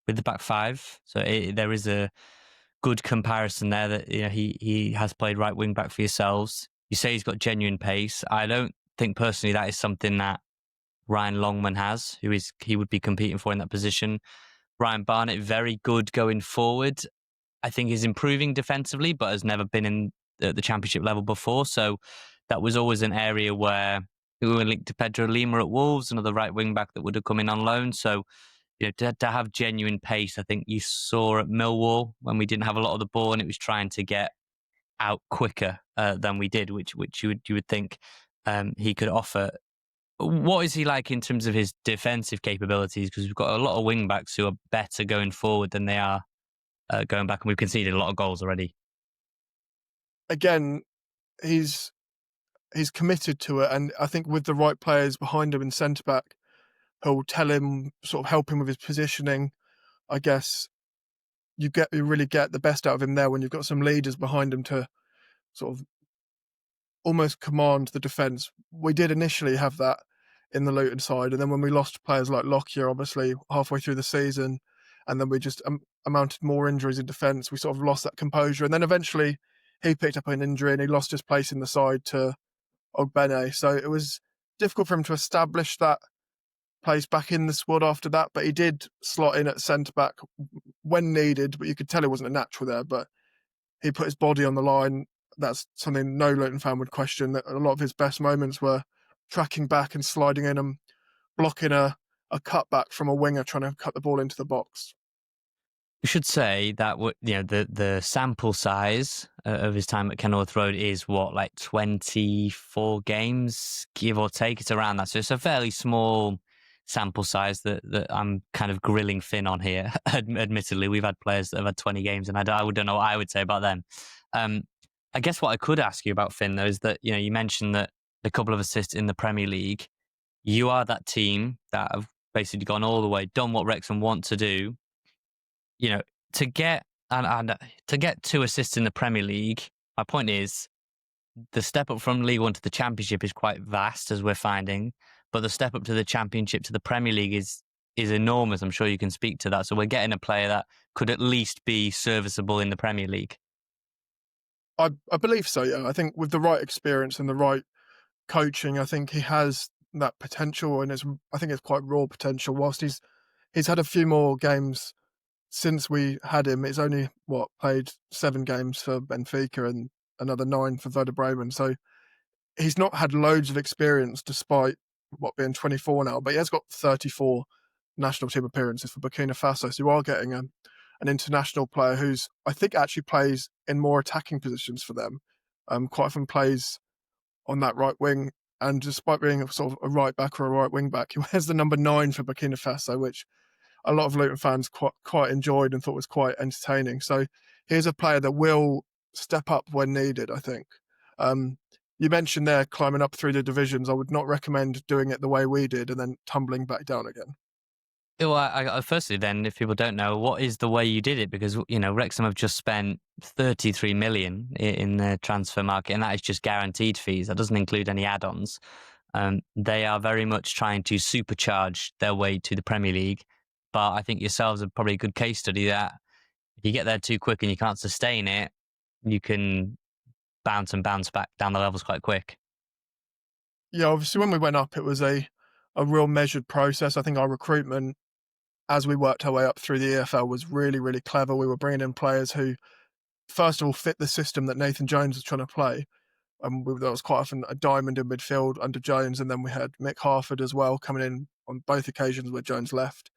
with the back five, so there is a good comparison there that he has played right wing back for yourselves. You say he's got genuine pace. I don't think personally that is something that Ryan Longman has, he would be competing for in that position. Ryan Barnett, very good going forward. I think he's improving defensively, but has never been in the championship level before. So that was always an area where we were linked to Pedro Lima at Wolves, another right wing back that would have come in on loan. So to have genuine pace, I think you saw at Millwall when we didn't have a lot of the ball and it was trying to get out quicker than we did, which you would think he could offer. What is he like in terms of his defensive capabilities? Because we've got a lot of wing backs who are better going forward than they are going back, and we've conceded a lot of goals already. Again, he's committed to it, and I think with the right players behind him in centre back, who'll tell him, sort of help him with his positioning. I guess you really get the best out of him there when you've got some leaders behind him to sort of almost command the defence. We did initially have that in the Luton side, and then when we lost players like Lockyer, obviously halfway through the season, and then we just amounted more injuries in defence, we sort of lost that composure. And then eventually he picked up an injury and he lost his place in the side to Ogbene. So it was difficult for him to establish that place back in the squad after that, but he did slot in at centre-back when needed, but you could tell he wasn't a natural there, but he put his body on the line. That's something no Luton fan would question, that a lot of his best moments were tracking back and sliding in and blocking a cutback from a winger trying to cut the ball into the box. We should say that the sample size of his time at Kenilworth Road is like 24 games, give or take. It's around that, so it's a fairly small sample size that I'm kind of grilling Finn on here. Admittedly, we've had players that have had 20 games, and I don't know what I would say about them. I guess what I could ask you about Finn though is that you mentioned that a couple of assists in the Premier League. You are that team that have basically gone all the way, done what Wrexham want to do. To get to get 2 assists in the Premier League. My point is, the step up from League One to the Championship is quite vast, as we're finding, but the step up to the Championship to the Premier League is enormous. I'm sure you can speak to that. So we're getting a player that could at least be serviceable in the Premier League. I believe so, yeah. I think with the right experience and the right coaching, I think he has that potential, and I think it's quite raw potential. Whilst he's had a few more games since we had him, it's only played 7 games for Benfica and another 9 for Werder Bremen. So he's not had loads of experience despite being 24 now, but he has got 34 national team appearances for Burkina Faso. So you are getting an international player who's, I think, actually plays in more attacking positions for them. Quite often plays on that right wing, and despite being sort of a right back or a right wing back, he wears the number 9 for Burkina Faso, which a lot of Luton fans quite enjoyed and thought was quite entertaining. So here's a player that will step up when needed, I think. You mentioned there climbing up through the divisions. I would not recommend doing it the way we did and then tumbling back down again. Well, firstly, then, if people don't know, what is the way you did it? Because Wrexham have just spent 33 million in the transfer market, and that is just guaranteed fees. That doesn't include any add-ons. They are very much trying to supercharge their way to the Premier League. But I think yourselves are probably a good case study that if you get there too quick and you can't sustain it, you can bounce back down the levels quite quick. Yeah, obviously when we went up, it was a real measured process. I think our recruitment, as we worked our way up through the EFL, was really, really clever. We were bringing in players who, first of all, fit the system that Nathan Jones was trying to play. That was quite often a diamond in midfield under Jones, and then we had Mick Harford as well coming in on both occasions where Jones left.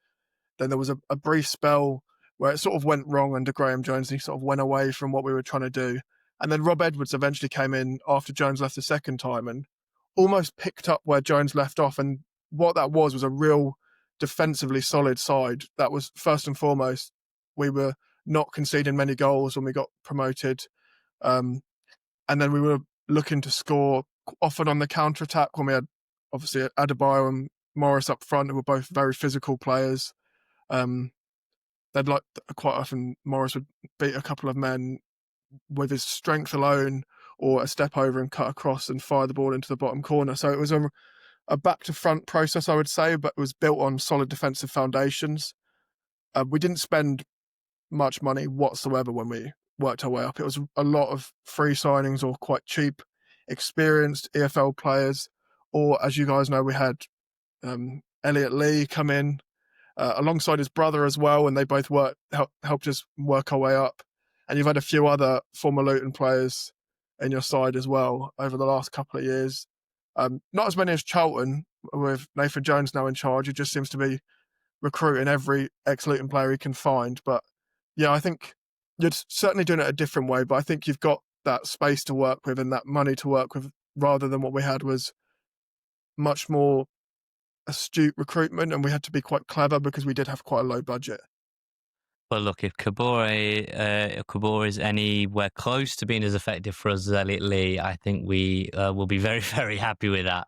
Then there was a brief spell where it sort of went wrong under Graham Jones, and he sort of went away from what we were trying to do. And then Rob Edwards eventually came in after Jones left the second time and almost picked up where Jones left off. And what that was a real defensively solid side. That was first and foremost. We were not conceding many goals when we got promoted. And then we were looking to score often on the counter-attack when we had, obviously, Adebayo and Morris up front, who were both very physical players. They'd quite often Morris would beat a couple of men with his strength alone, or a step over and cut across and fire the ball into the bottom corner. So it was a back to front process, I would say, but it was built on solid defensive foundations. We didn't spend much money whatsoever when we worked our way up. It was a lot of free signings or quite cheap, experienced EFL players. Or, as you guys know, we had Elliot Lee come in alongside his brother as well, and they both helped us work our way up. And you've had a few other former Luton players in your side as well over the last couple of years. Not as many as Charlton, with Nathan Jones now in charge. He just seems to be recruiting every ex-Luton player he can find. But yeah, I think you're certainly doing it a different way, but I think you've got that space to work with and that money to work with, rather than what we had was much more astute recruitment, and we had to be quite clever because we did have quite a low budget. Well, look, if Kabore is anywhere close to being as effective for us as Elliot Lee, I think we will be very, very happy with that.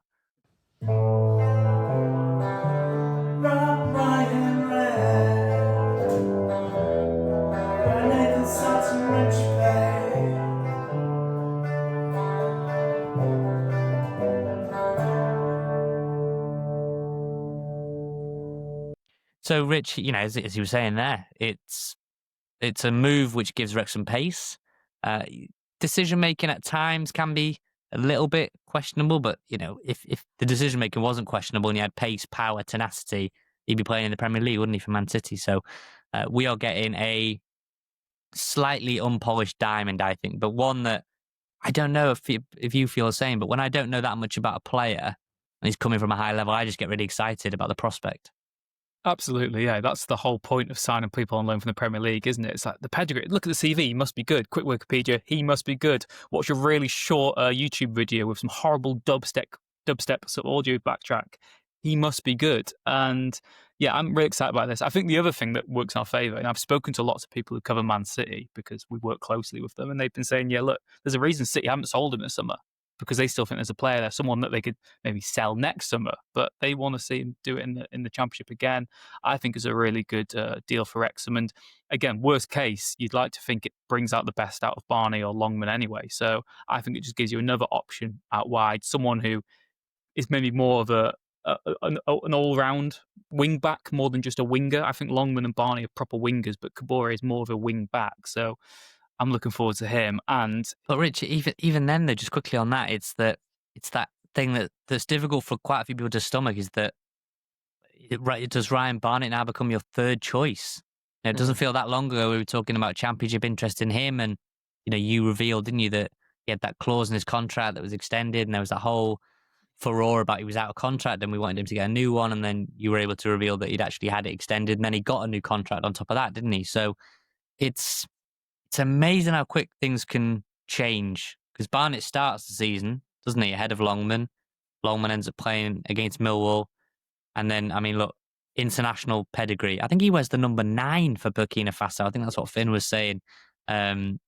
So, Rich, as you were saying there, it's a move which gives Wrexham pace. Decision making at times can be a little bit questionable, but if the decision making wasn't questionable and you had pace, power, tenacity, he'd be playing in the Premier League, wouldn't he, for Man City? So we are getting a slightly unpolished diamond, I think, but one that I don't know if you feel the same. But when I don't know that much about a player and he's coming from a high level, I just get really excited about the prospect. Absolutely, yeah. That's the whole point of signing people on loan from the Premier League, isn't it? It's like the pedigree. Look at the CV, he must be good. Quick Wikipedia, he must be good. Watch a really short YouTube video with some horrible dubstep sort of audio backtrack. He must be good. And yeah, I'm really excited about this. I think the other thing that works in our favour, and I've spoken to lots of people who cover Man City because we work closely with them, and they've been saying, yeah, look, there's a reason City haven't sold him this summer, because they still think there's a player there, someone that they could maybe sell next summer, but they want to see him do it in the Championship again. I think is a really good deal for Wrexham. And again, worst case, you'd like to think it brings out the best out of Barney or Longman anyway. So I think it just gives you another option out wide, someone who is maybe more of an all-round wing back more than just a winger. I think Longman and Barney are proper wingers, but Kabore is more of a wing back. So I'm looking forward to him. But Rich, even then, though, just quickly on that, it's that thing that's difficult for quite a few people to stomach is that does Ryan Barnett now become your third choice? It doesn't feel that long ago we were talking about Championship interest in him, and you revealed, didn't you, that he had that clause in his contract that was extended, and there was that whole furore about he was out of contract and we wanted him to get a new one, and then you were able to reveal that he'd actually had it extended, and then he got a new contract on top of that, didn't he? So it's amazing how quick things can change, because Barnett starts the season, doesn't he, ahead of Longman. Longman ends up playing against Millwall. And then, look, international pedigree. I think he wears the number 9 for Burkina Faso. I think that's what Finn was saying in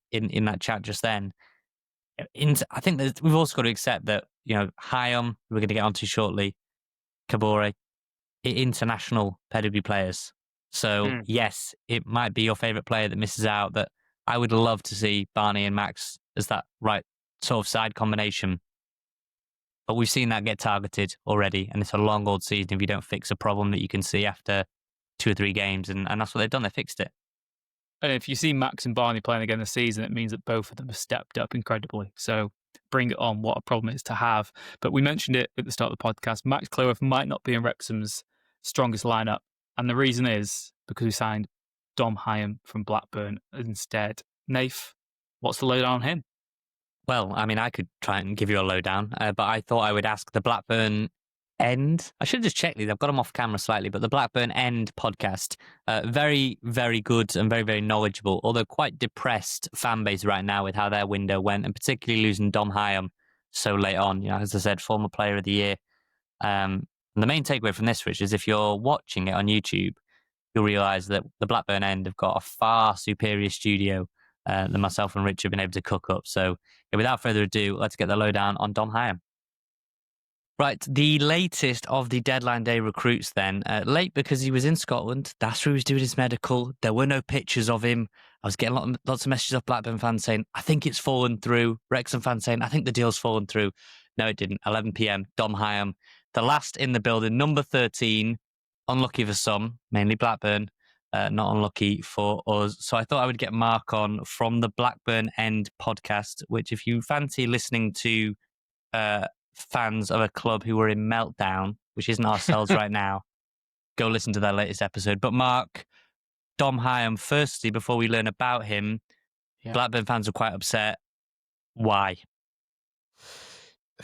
that chat just then. I think that we've also got to accept that, Hyam, we're going to get onto shortly, Kabore, international pedigree players. So, yes, it might be your favourite player that misses out, that I would love to see Barney and Max as that right sort of side combination. But we've seen that get targeted already, and it's a long old season if you don't fix a problem that you can see after 2 or 3 games, and that's what they've done. They fixed it. And if you see Max and Barney playing again this season, it means that both of them have stepped up incredibly. So bring it on, what a problem it is to have. But we mentioned it at the start of the podcast, Max Cleworth might not be in Wrexham's strongest lineup. And the reason is because we signed Dom Hyam from Blackburn instead. Nath, what's the lowdown on him? Well, I could try and give you a lowdown, but I thought I would ask the Blackburn End. I should have just checked these. I've got them off camera slightly, but the Blackburn End podcast, very, very good and very, very knowledgeable, although quite depressed fan base right now with how their window went, and particularly losing Dom Hyam so late on. As I said, former player of the year. And the main takeaway from this, Rich, is if you're watching it on YouTube, you'll realise that the Blackburn End have got a far superior studio than myself and Rich have been able to cook up. So without further ado, let's get the lowdown on Dom Hyam. Right, the latest of the deadline day recruits then. Late because he was in Scotland. That's where he was doing his medical. There were no pictures of him. I was getting lots of messages off Blackburn fans saying, I think it's fallen through. Wrexham fans saying, I think the deal's fallen through. No, it didn't. 11 p.m, Dom Hyam, the last in the building, number 13. Unlucky for some, mainly Blackburn. Not unlucky for us. So I thought I would get Mark on from the Blackburn End podcast, which if you fancy listening to fans of a club who are in meltdown, which isn't ourselves right now, go listen to their latest episode. But Mark, Dom Hyam, firstly, before we learn about him, Blackburn fans are quite upset. Why?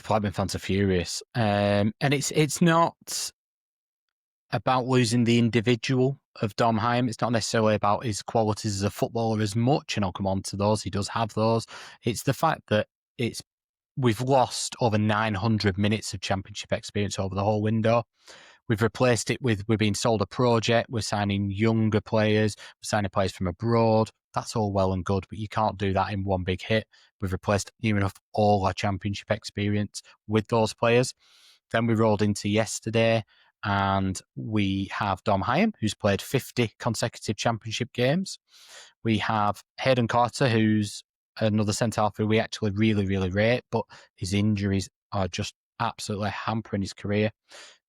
Blackburn fans are furious. And it's not about losing the individual of Dom Hyam. It's not necessarily about his qualities as a footballer as much, and I'll come on to those. He does have those. It's the fact that we've lost over 900 minutes of championship experience over the whole window. We've replaced it with, we're being sold a project, we're signing younger players, we're signing players from abroad. That's all well and good, but you can't do that in one big hit. We've replaced near enough all our championship experience with those players. Then we rolled into yesterday, and we have Dom Hyam, who's played 50 consecutive championship games. We have Hayden Carter, who's another centre-half who we actually really, really rate, but his injuries are just absolutely hampering his career.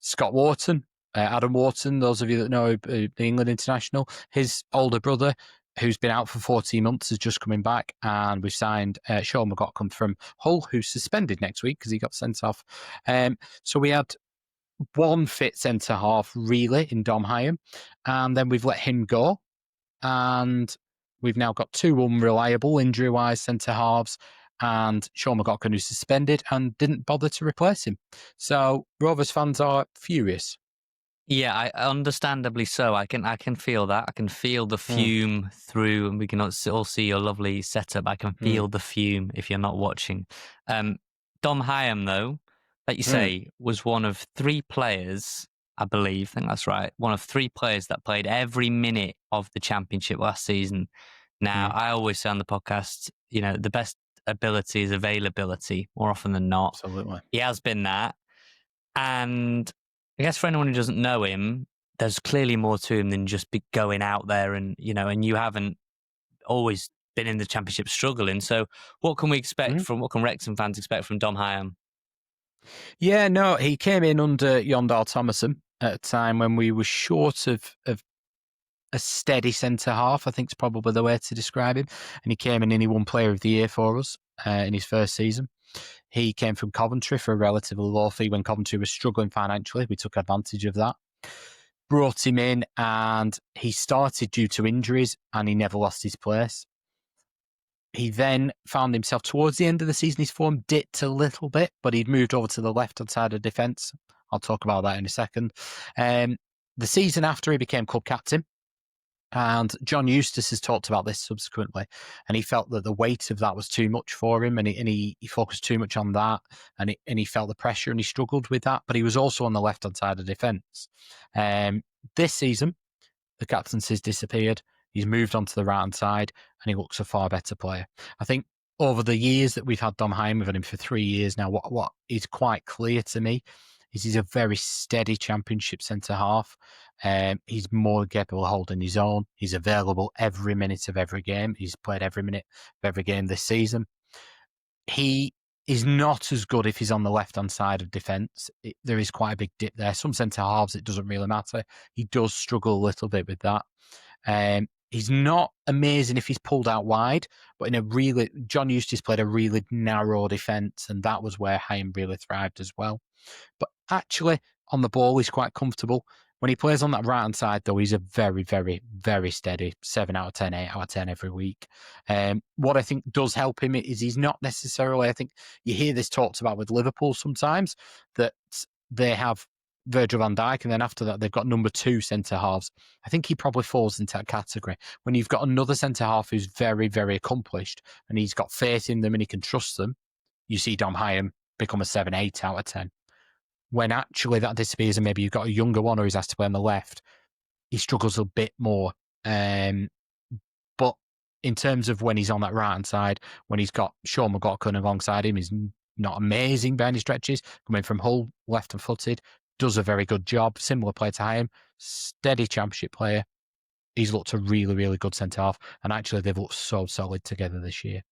Scott Wharton, Adam Wharton, those of you that know the England international, his older brother, who's been out for 14 months, is just coming back. And we've signed Sean McGockcombe from Hull, who's suspended next week because he got sent off. So we had one fit centre-half, really, in Dom Hyam, and then we've let him go. And we've now got two unreliable, injury-wise centre-halves, and Sean McGockcombe, who's suspended and didn't bother to replace him. So Rovers fans are furious. Yeah, understandably so. I can feel that. I can feel the fume through, and we can all see your lovely setup. I can feel the fume if you're not watching. Dom Hyam, though, like you say, was one of three players, I think that's right, one of three players that played every minute of the championship last season. Now, I always say on the podcast, the best ability is availability more often than not. Absolutely. He has been that. And I guess for anyone who doesn't know him, there's clearly more to him than just going out there and you haven't always been in the championship struggling. So what can we expect what can Wrexham fans expect from Dom Hyam? Yeah, no, he came in under Yondal Thomason at a time when we were short of a steady centre-half, I think is probably the way to describe him. And he came in and he won Player of the Year for us in his first season. He came from Coventry for a relatively low fee when Coventry was struggling financially. We took advantage of that. Brought him in, and he started due to injuries, and he never lost his place. He then found himself towards the end of the season, his form dipped a little bit, but he'd moved over to the left-hand side of defence. I'll talk about that in a second. The season after, he became club captain. And John Eustace has talked about this subsequently, and he felt that the weight of that was too much for him, and he focused too much on that, and he felt the pressure, and he struggled with that. But he was also on the left-hand side of defence. This season, the captaincy's disappeared. He's moved on to the right-hand side, and he looks a far better player. I think over the years that we've had Dom Hyam, we've had him for 3 years now, what is quite clear to me is he's a very steady championship centre-half. He's more capable of holding his own. He's available every minute of every game. He's played every minute of every game this season. He is not as good if he's on the left-hand side of defence. There is quite a big dip there. Some centre-halves, it doesn't really matter. He does struggle a little bit with that. He's not amazing if he's pulled out wide, but John Eustace played a really narrow defence, and that was where Hyam really thrived as well. But actually, on the ball, he's quite comfortable. When he plays on that right-hand side, though, he's a very, very, very steady 7 out of 10, 8 out of 10 every week. What I think does help him is he's not necessarily, I think you hear this talked about with Liverpool sometimes, that they have Virgil van Dijk, and then after that, they've got number 2 centre-halves. I think he probably falls into that category. When you've got another centre-half who's very, very accomplished, and he's got faith in them and he can trust them, you see Dom Hyam become a 7, 8 out of 10. When actually that disappears and maybe you've got a younger one or he's asked to play on the left, he struggles a bit more. But in terms of when he's on that right-hand side, when he's got Sean McGockcombe alongside him, he's not amazing by any stretches, coming from Hull, left-footed, does a very good job, similar player to Hyam, steady championship player. He's looked a really, really good centre-half, and actually they've looked so solid together this year.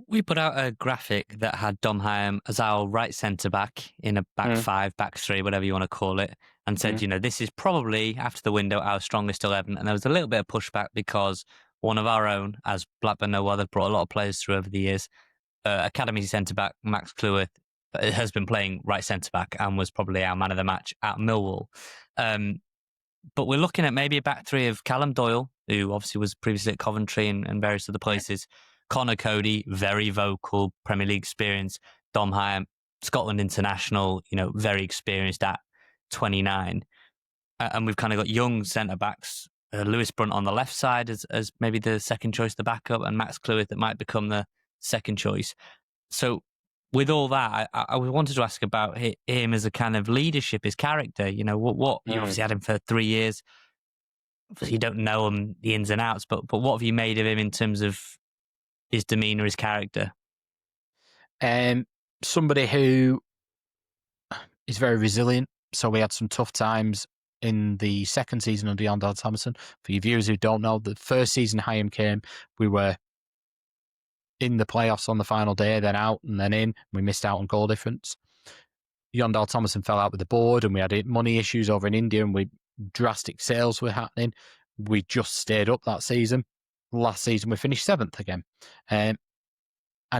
We put out a graphic that had Dom Hyam as our right centre-back in a back five, back three, whatever you want to call it, and said, this is probably, after the window, our strongest 11. And there was a little bit of pushback because one of our own, as Blackburn know well, they've brought a lot of players through over the years, academy centre-back Max Cleworth has been playing right centre-back and was probably our man of the match at Millwall. But we're looking at maybe a back three of Callum Doyle, who obviously was previously at Coventry and various other places. Connor Cody, very vocal, Premier League experience. Dom Hyam, Scotland international, very experienced at 29. And we've kind of got young centre-backs, Lewis Brunt on the left side as maybe the second choice, the backup, and Max Cleworth that might become the second choice. So with all that, I wanted to ask about him as a kind of leadership, his character. What you obviously had him for 3 years. Obviously, you don't know him, the ins and outs, but what have you made of him in terms of his demeanour, his character? Somebody who is very resilient. So we had some tough times in the second season under Jon Thomason. For your viewers who don't know, the first season Hyam came, we were in the playoffs on the final day, then out and then in. We missed out on goal difference. Jon Thomason fell out with the board and we had money issues over in India and drastic sales were happening. We just stayed up that season. Last season we finished 7th again. And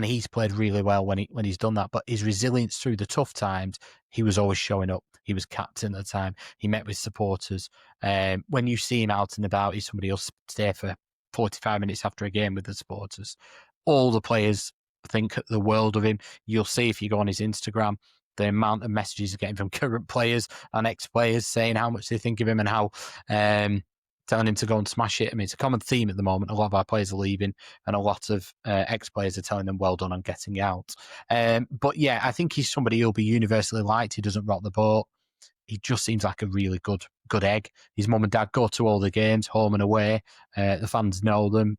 he's played really well when he's done that. But his resilience through the tough times, he was always showing up. He was captain at the time. He met with supporters. When you see him out and about, he's somebody who'll stay for 45 minutes after a game with the supporters. All the players think the world of him. You'll see if you go on his Instagram, the amount of messages he's getting from current players and ex-players saying how much they think of him and how telling him to go and smash it. I mean, it's a common theme at the moment. A lot of our players are leaving and a lot of ex-players are telling them well done on getting out. But yeah, I think he's somebody who'll be universally liked. He doesn't rock the boat. He just seems like a really good egg. His mum and dad go to all the games, home and away. The fans know them.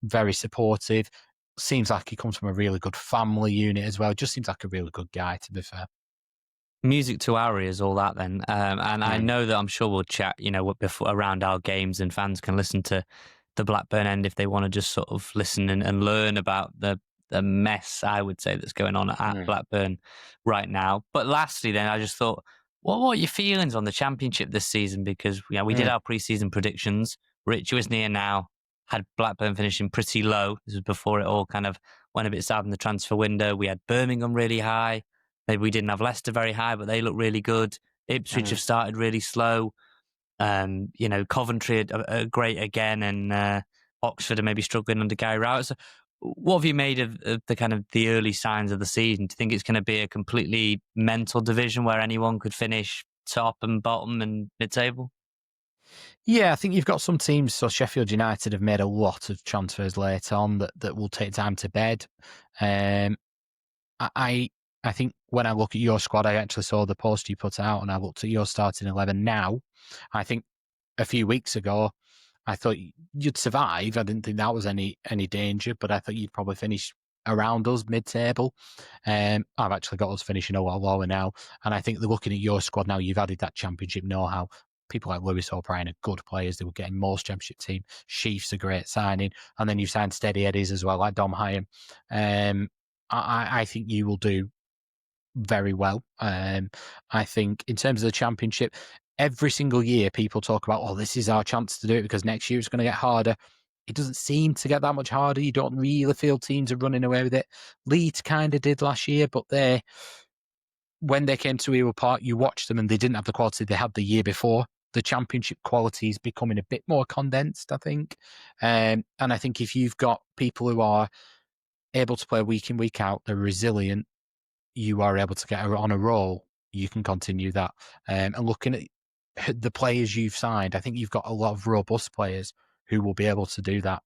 Very supportive. Seems like he comes from a really good family unit as well. Just seems like a really good guy, to be fair. Music to our ears, all that then. And I know that I'm sure we'll chat, before around our games, and fans can listen to the Blackburn end if they want to just sort of listen and learn about the mess, I would say, that's going on at Blackburn right now. But lastly, then, I just thought, what are your feelings on the Championship this season? Because we did our pre-season predictions. Rich was near now, had Blackburn finishing pretty low. This was before it all kind of went a bit south in the transfer window. We had Birmingham really high. Maybe we didn't have Leicester very high, but they look really good. Ipswich have started really slow. Coventry are great again, and Oxford are maybe struggling under Gary Rowett. So what have you made of the kind of the early signs of the season? Do you think it's going to be a completely mental division where anyone could finish top and bottom and mid-table? Yeah, I think you've got some teams. So Sheffield United have made a lot of transfers late on that will take time to bed. I think when I look at your squad, I actually saw the post you put out and I looked at your starting 11 now. I think a few weeks ago, I thought you'd survive. I didn't think that was any danger, but I thought you'd probably finish around us mid-table. I've actually got us finishing a lot lower now. And I think looking at your squad now, you've added that Championship know-how. People like Lewis O'Brien are good players. They were getting most Championship team. Sheaf's a great signing. And then you've signed steady Eddies as well, like Dom Hyam. I think you will do very well. I think in terms of the Championship, every single year people talk about, this is our chance to do it because next year it's going to get harder. It doesn't seem to get that much harder. You don't really feel teams are running away with it. Leeds kind of did last year, but when they came to Ewood Park, you watched them and they didn't have the quality they had the year before. The Championship quality is becoming a bit more condensed, I think. And I think if you've got people who are able to play week in, week out, they're resilient, you are able to get on a roll, you can continue that. And looking at the players you've signed, I think you've got a lot of robust players who will be able to do that.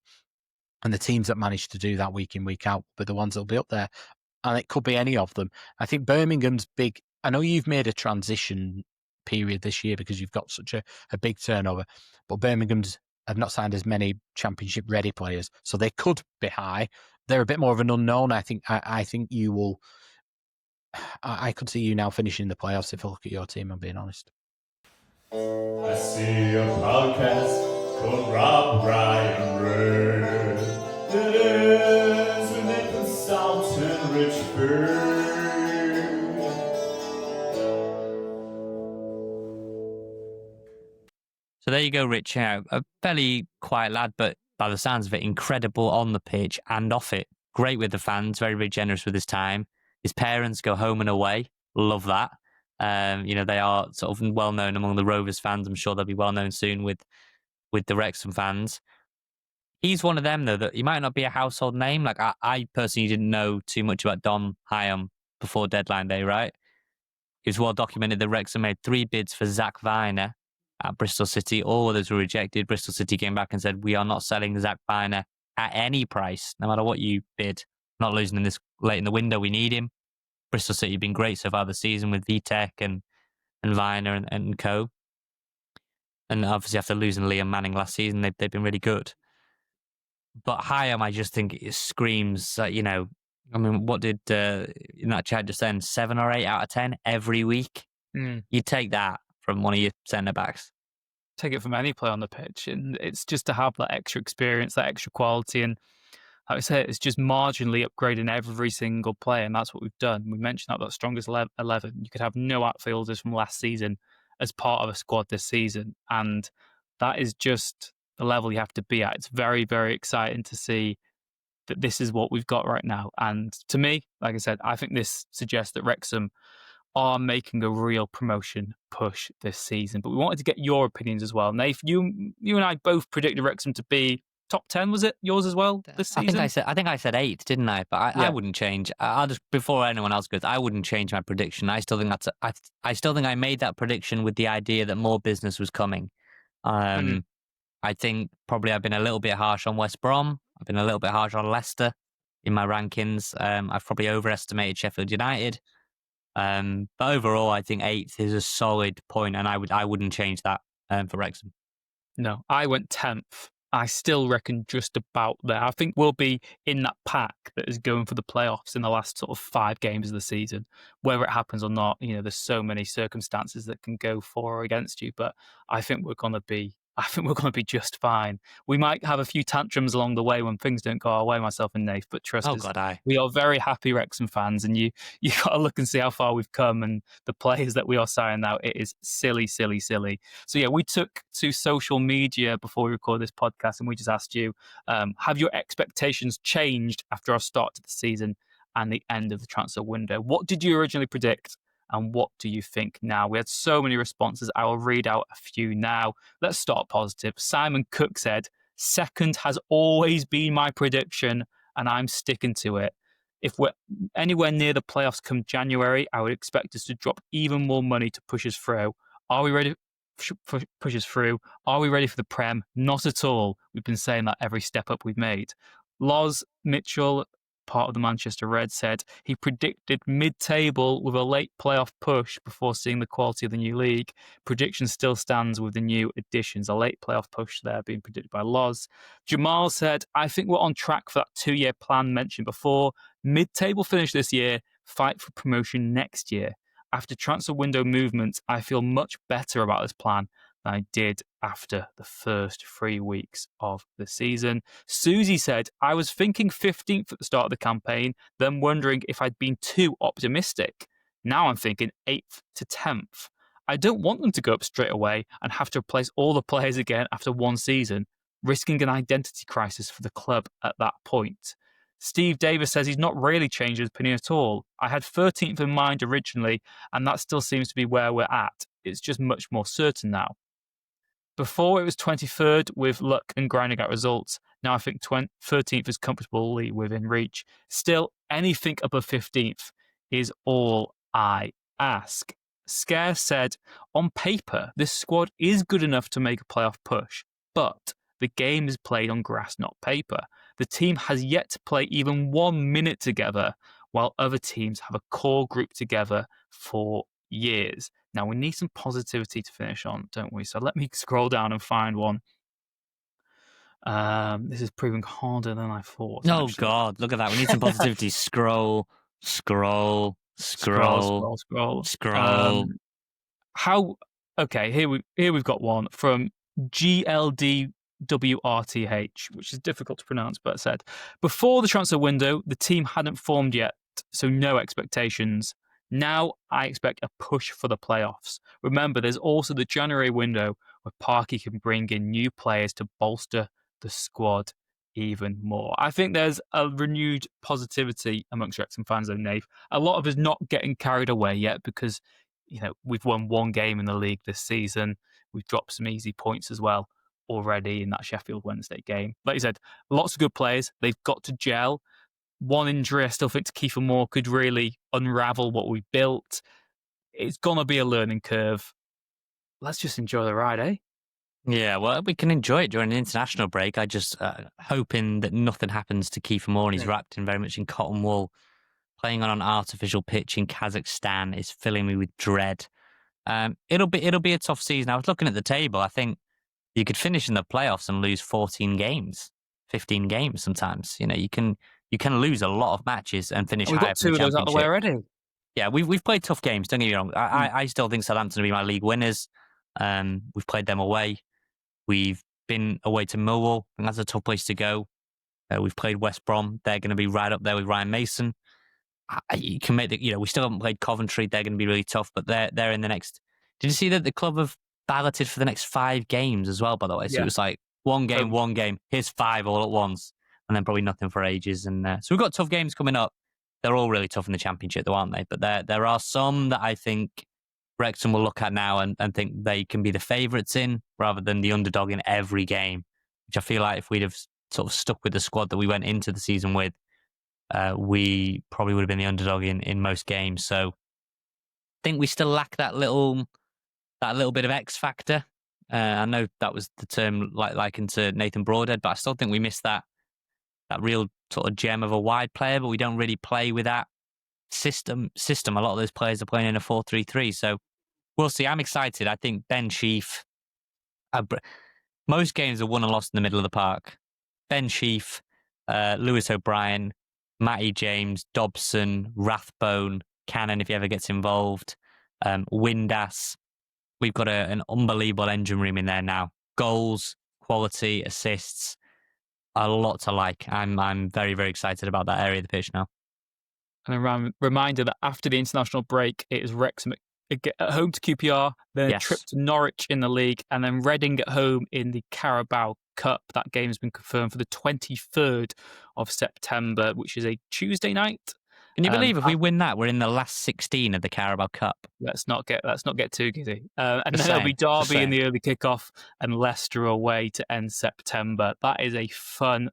And the teams that manage to do that week in, week out, but the ones that will be up there. And it could be any of them. I think Birmingham's big. I know you've made a transition period this year because you've got such a big turnover, but Birmingham's have not signed as many Championship ready players. So they could be high. They're a bit more of an unknown. I think you will. I could see you now finishing the playoffs if I look at your team, I'm being honest. I see a podcast called Rob Ryan Red. It is there you go, Rich. Yeah, a fairly quiet lad, but by the sounds of it, incredible on the pitch and off it. Great with the fans, very, very generous with his time. His parents go home and away. Love that. They are sort of well known among the Rovers fans. I'm sure they'll be well known soon with the Wrexham fans. He's one of them, though, that he might not be a household name. Like, I personally didn't know too much about Dom Hyam before deadline day, right? It was well documented that Wrexham made 3 bids for Zach Viner at Bristol City. All others were rejected. Bristol City came back and said, we are not selling Zach Viner at any price, no matter what you bid. Not losing him this late in the window. We need him. Bristol City have been great so far this season with Vitek and Viner and co. And obviously after losing Liam Manning last season, they've been really good. But Hyam, I just think it screams, what did in that chat just then, 7 or 8 out of 10 every week? You take that from one of your centre-backs. Take it from any player on the pitch. And it's just to have that extra experience, that extra quality. And like I said, it's just marginally upgrading every single player. And that's what we've done. We mentioned that strongest 11. You could have no outfielders from last season as part of a squad this season. And that is just the level you have to be at. It's very, very exciting to see that this is what we've got right now. And to me, like I said, I think this suggests that Wrexham are making a real promotion push this season. But we wanted to get your opinions as well. Nath, you and I both predicted Wrexham to be top 10, was it? Yours as well this season? I think I said 8, didn't I? But I wouldn't change. I'll just, before anyone else goes, I wouldn't change my prediction. I still think I still think I made that prediction with the idea that more business was coming. I think probably I've been a little bit harsh on West Brom. I've been a little bit harsh on Leicester in my rankings. I've probably overestimated Sheffield United. But overall, I think 8th is a solid point, and I wouldn't change that for Wrexham. No, I went 10th. I still reckon just about there. I think we'll be in that pack that is going for the playoffs in the last sort of 5 games of the season. Whether it happens or not, there's so many circumstances that can go for or against you. But I think we're going to be just fine. We might have a few tantrums along the way when things don't go our way, myself and Nath, but trust us, we are very happy Wrexham fans, and you got to look and see how far we've come and the players that we are signing now. It is silly, silly, silly. So yeah, we took to social media before we record this podcast, and we just asked you, have your expectations changed after our start to the season and the end of the transfer window? What did you originally predict? And what do you think now? We had so many responses. I will read out a few now. Let's start positive. Simon Cook said, 2nd has always been my prediction, and I'm sticking to it. If we're anywhere near the playoffs come January, I would expect us to drop even more money to push us through. Are we ready for push us through? Are we ready for the Prem? Not at all. We've been saying that every step up we've made. Loz Mitchell, part of the Manchester Reds, said he predicted mid-table with a late playoff push before seeing the quality of the new league. Prediction still stands with the new additions. A late playoff push there being predicted by Loz. Jamal said, I think we're on track for that 2-year plan mentioned before. Mid-table finish this year, fight for promotion next year. After transfer window movements, I feel much better about this plan than I did after the first 3 weeks of the season. Susie said, I was thinking 15th at the start of the campaign, then wondering if I'd been too optimistic. Now I'm thinking 8th to 10th. I don't want them to go up straight away and have to replace all the players again after one season, risking an identity crisis for the club at that point. Steve Davis says he's not really changed his opinion at all. I had 13th in mind originally, and that still seems to be where we're at. It's just much more certain now. Before it was 23rd with luck and grinding out results. Now I think 13th is comfortably within reach. Still, anything above 15th is all I ask. Scare said, on paper, this squad is good enough to make a playoff push, but the game is played on grass, not paper. The team has yet to play even 1 minute together, while other teams have a core group together for years. Now, we need some positivity to finish on, don't we? So let me scroll down and find one. This is proving harder than I thought. Oh, actually. God, look at that. We need some positivity. Scroll. Okay, here we've got one from GLDWRTH, which is difficult to pronounce, but it said, before the transfer window, the team hadn't formed yet, so no expectations. Now I expect a push for the playoffs. Remember, there's also the January window where Parky can bring in new players to bolster the squad even more. I think there's a renewed positivity amongst Wrexham fans, though, Nave. A lot of us not getting carried away yet because, we've won one game in the league this season. We've dropped some easy points as well already in that Sheffield Wednesday game. Like you said, lots of good players. They've got to gel. One injury, I still think, to Kiefer Moore could really unravel what we built. It's going to be a learning curve. Let's just enjoy the ride, eh? Yeah, well, we can enjoy it during an international break. I just hoping that nothing happens to Kiefer Moore. He's wrapped in very much in cotton wool. Playing on an artificial pitch in Kazakhstan is filling me with dread. It'll be a tough season. I was looking at the table. I think you could finish in the playoffs and lose 14 games, 15 games sometimes. You can lose a lot of matches and finish We've higher got two of those out of the way already. Yeah, we've played tough games. Don't get me wrong. I still think Southampton will be my league winners. We've played them away. We've been away to Millwall. I think that's a tough place to go. We've played West Brom. They're going to be right up there with Ryan Mason. You can make we still haven't played Coventry. They're going to be really tough, but they're in the next. Did you see that the club have balloted for the next 5 games as well? By the way, so it was like one game. Here's 5 all at once, and then probably nothing for ages. And so we've got tough games coming up. They're all really tough in the Championship, though, aren't they? But there are some that I think Wrexham will look at now and think they can be the favourites in rather than the underdog in every game, which I feel like if we'd have sort of stuck with the squad that we went into the season with, we probably would have been the underdog in most games. So I think we still lack that little bit of X factor. I know that was the term likened to Nathan Broadhead, but I still think we missed that real sort of gem of a wide player, but we don't really play with that system. A lot of those players are playing in a 4-3-3. So we'll see. I'm excited. I think Ben Sheaf, most games are won and lost in the middle of the park. Ben Sheaf, Lewis O'Brien, Matty James, Dobson, Rathbone, Cannon if he ever gets involved, Windass. We've got an unbelievable engine room in there now. Goals, quality, assists, a lot to like. I'm very, very excited about that area of the pitch now. And a reminder that after the international break, it is Wrexham at home to QPR, then a trip to Norwich in the league, and then Reading at home in the Carabao Cup. That game has been confirmed for the 23rd of September, which is a Tuesday night. Can you believe if we win that, we're in the last 16 of the Carabao Cup? Let's not get too giddy. And then there'll be Derby in the early kickoff and Leicester away to end September. That is a fun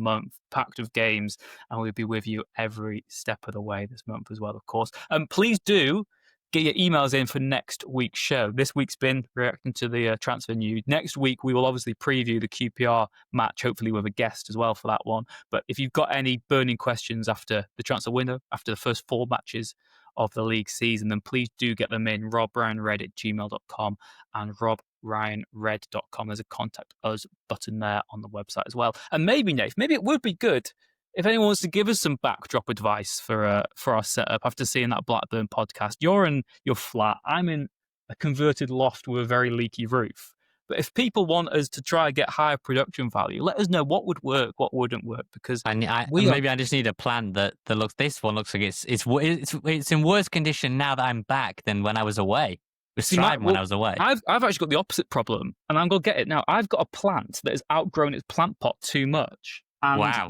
month, packed with games, and we'll be with you every step of the way this month as well, of course. Please do get your emails in for next week's show. This week's been reacting to the transfer news. Next week, we will obviously preview the QPR match, hopefully with a guest as well for that one. But if you've got any burning questions after the transfer window, after the first 4 matches of the league season, then please do get them in. robryanred@gmail.com and robryanred.com. There's a contact us button there on the website as well. And maybe, Nate, it would be good if anyone wants to give us some backdrop advice for our setup after seeing that Blackburn podcast. You're in your flat. I'm in a converted loft with a very leaky roof. But if people want us to try and get higher production value, let us know what would work, what wouldn't work. Because maybe I just need a plan that looks. This one looks like it's in worse condition now that I'm back than when I was away. It was thriving when I was away. I've actually got the opposite problem, and I'm going to get it now. I've got a plant that has outgrown its plant pot too much, and wow.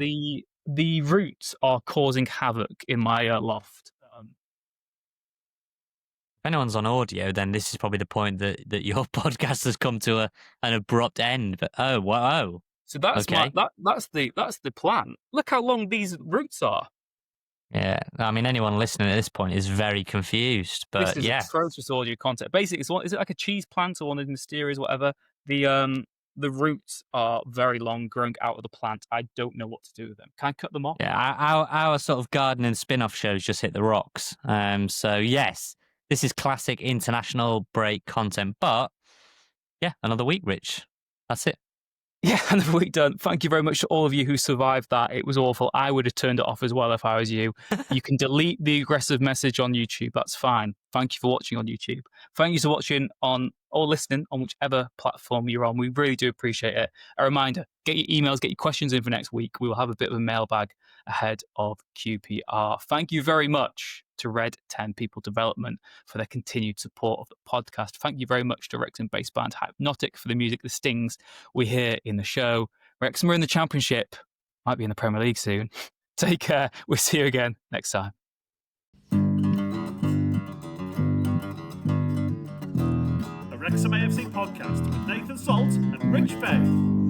The roots are causing havoc in my loft. If anyone's on audio, then this is probably the point that your podcast has come to an abrupt end. But wow! So that's okay. That's the plan. Look how long these roots are. Yeah, I mean, anyone listening at this point is very confused. But this is atrocious audio content. Basically, is it like a cheese plant or one of the mysterious whatever? The roots are very long, growing out of the plant. I don't know what to do with them. Can I cut them off? Yeah, our sort of garden and spin-off shows just hit the rocks. So yes, this is classic international break content. But yeah, another week, Rich. That's it. Yeah, another week done. Thank you very much to all of you who survived that. It was awful. I would have turned it off as well if I was you. You can delete the aggressive message on YouTube. That's fine. Thank you for watching on YouTube. Thank you for watching on or listening on whichever platform you're on. We really do appreciate it. A reminder, get your emails, get your questions in for next week. We will have a bit of a mailbag ahead of QPR. Thank you very much to Red 10 People Development for their continued support of the podcast. Thank you very much to Wrexham-based band Hypnotic for the music that stings we hear in the show. Wrexham are in the Championship, might be in the Premier League soon. Take care. We'll see you again next time. The Wrexham AFC podcast with Nathan Salt and Rich Faye.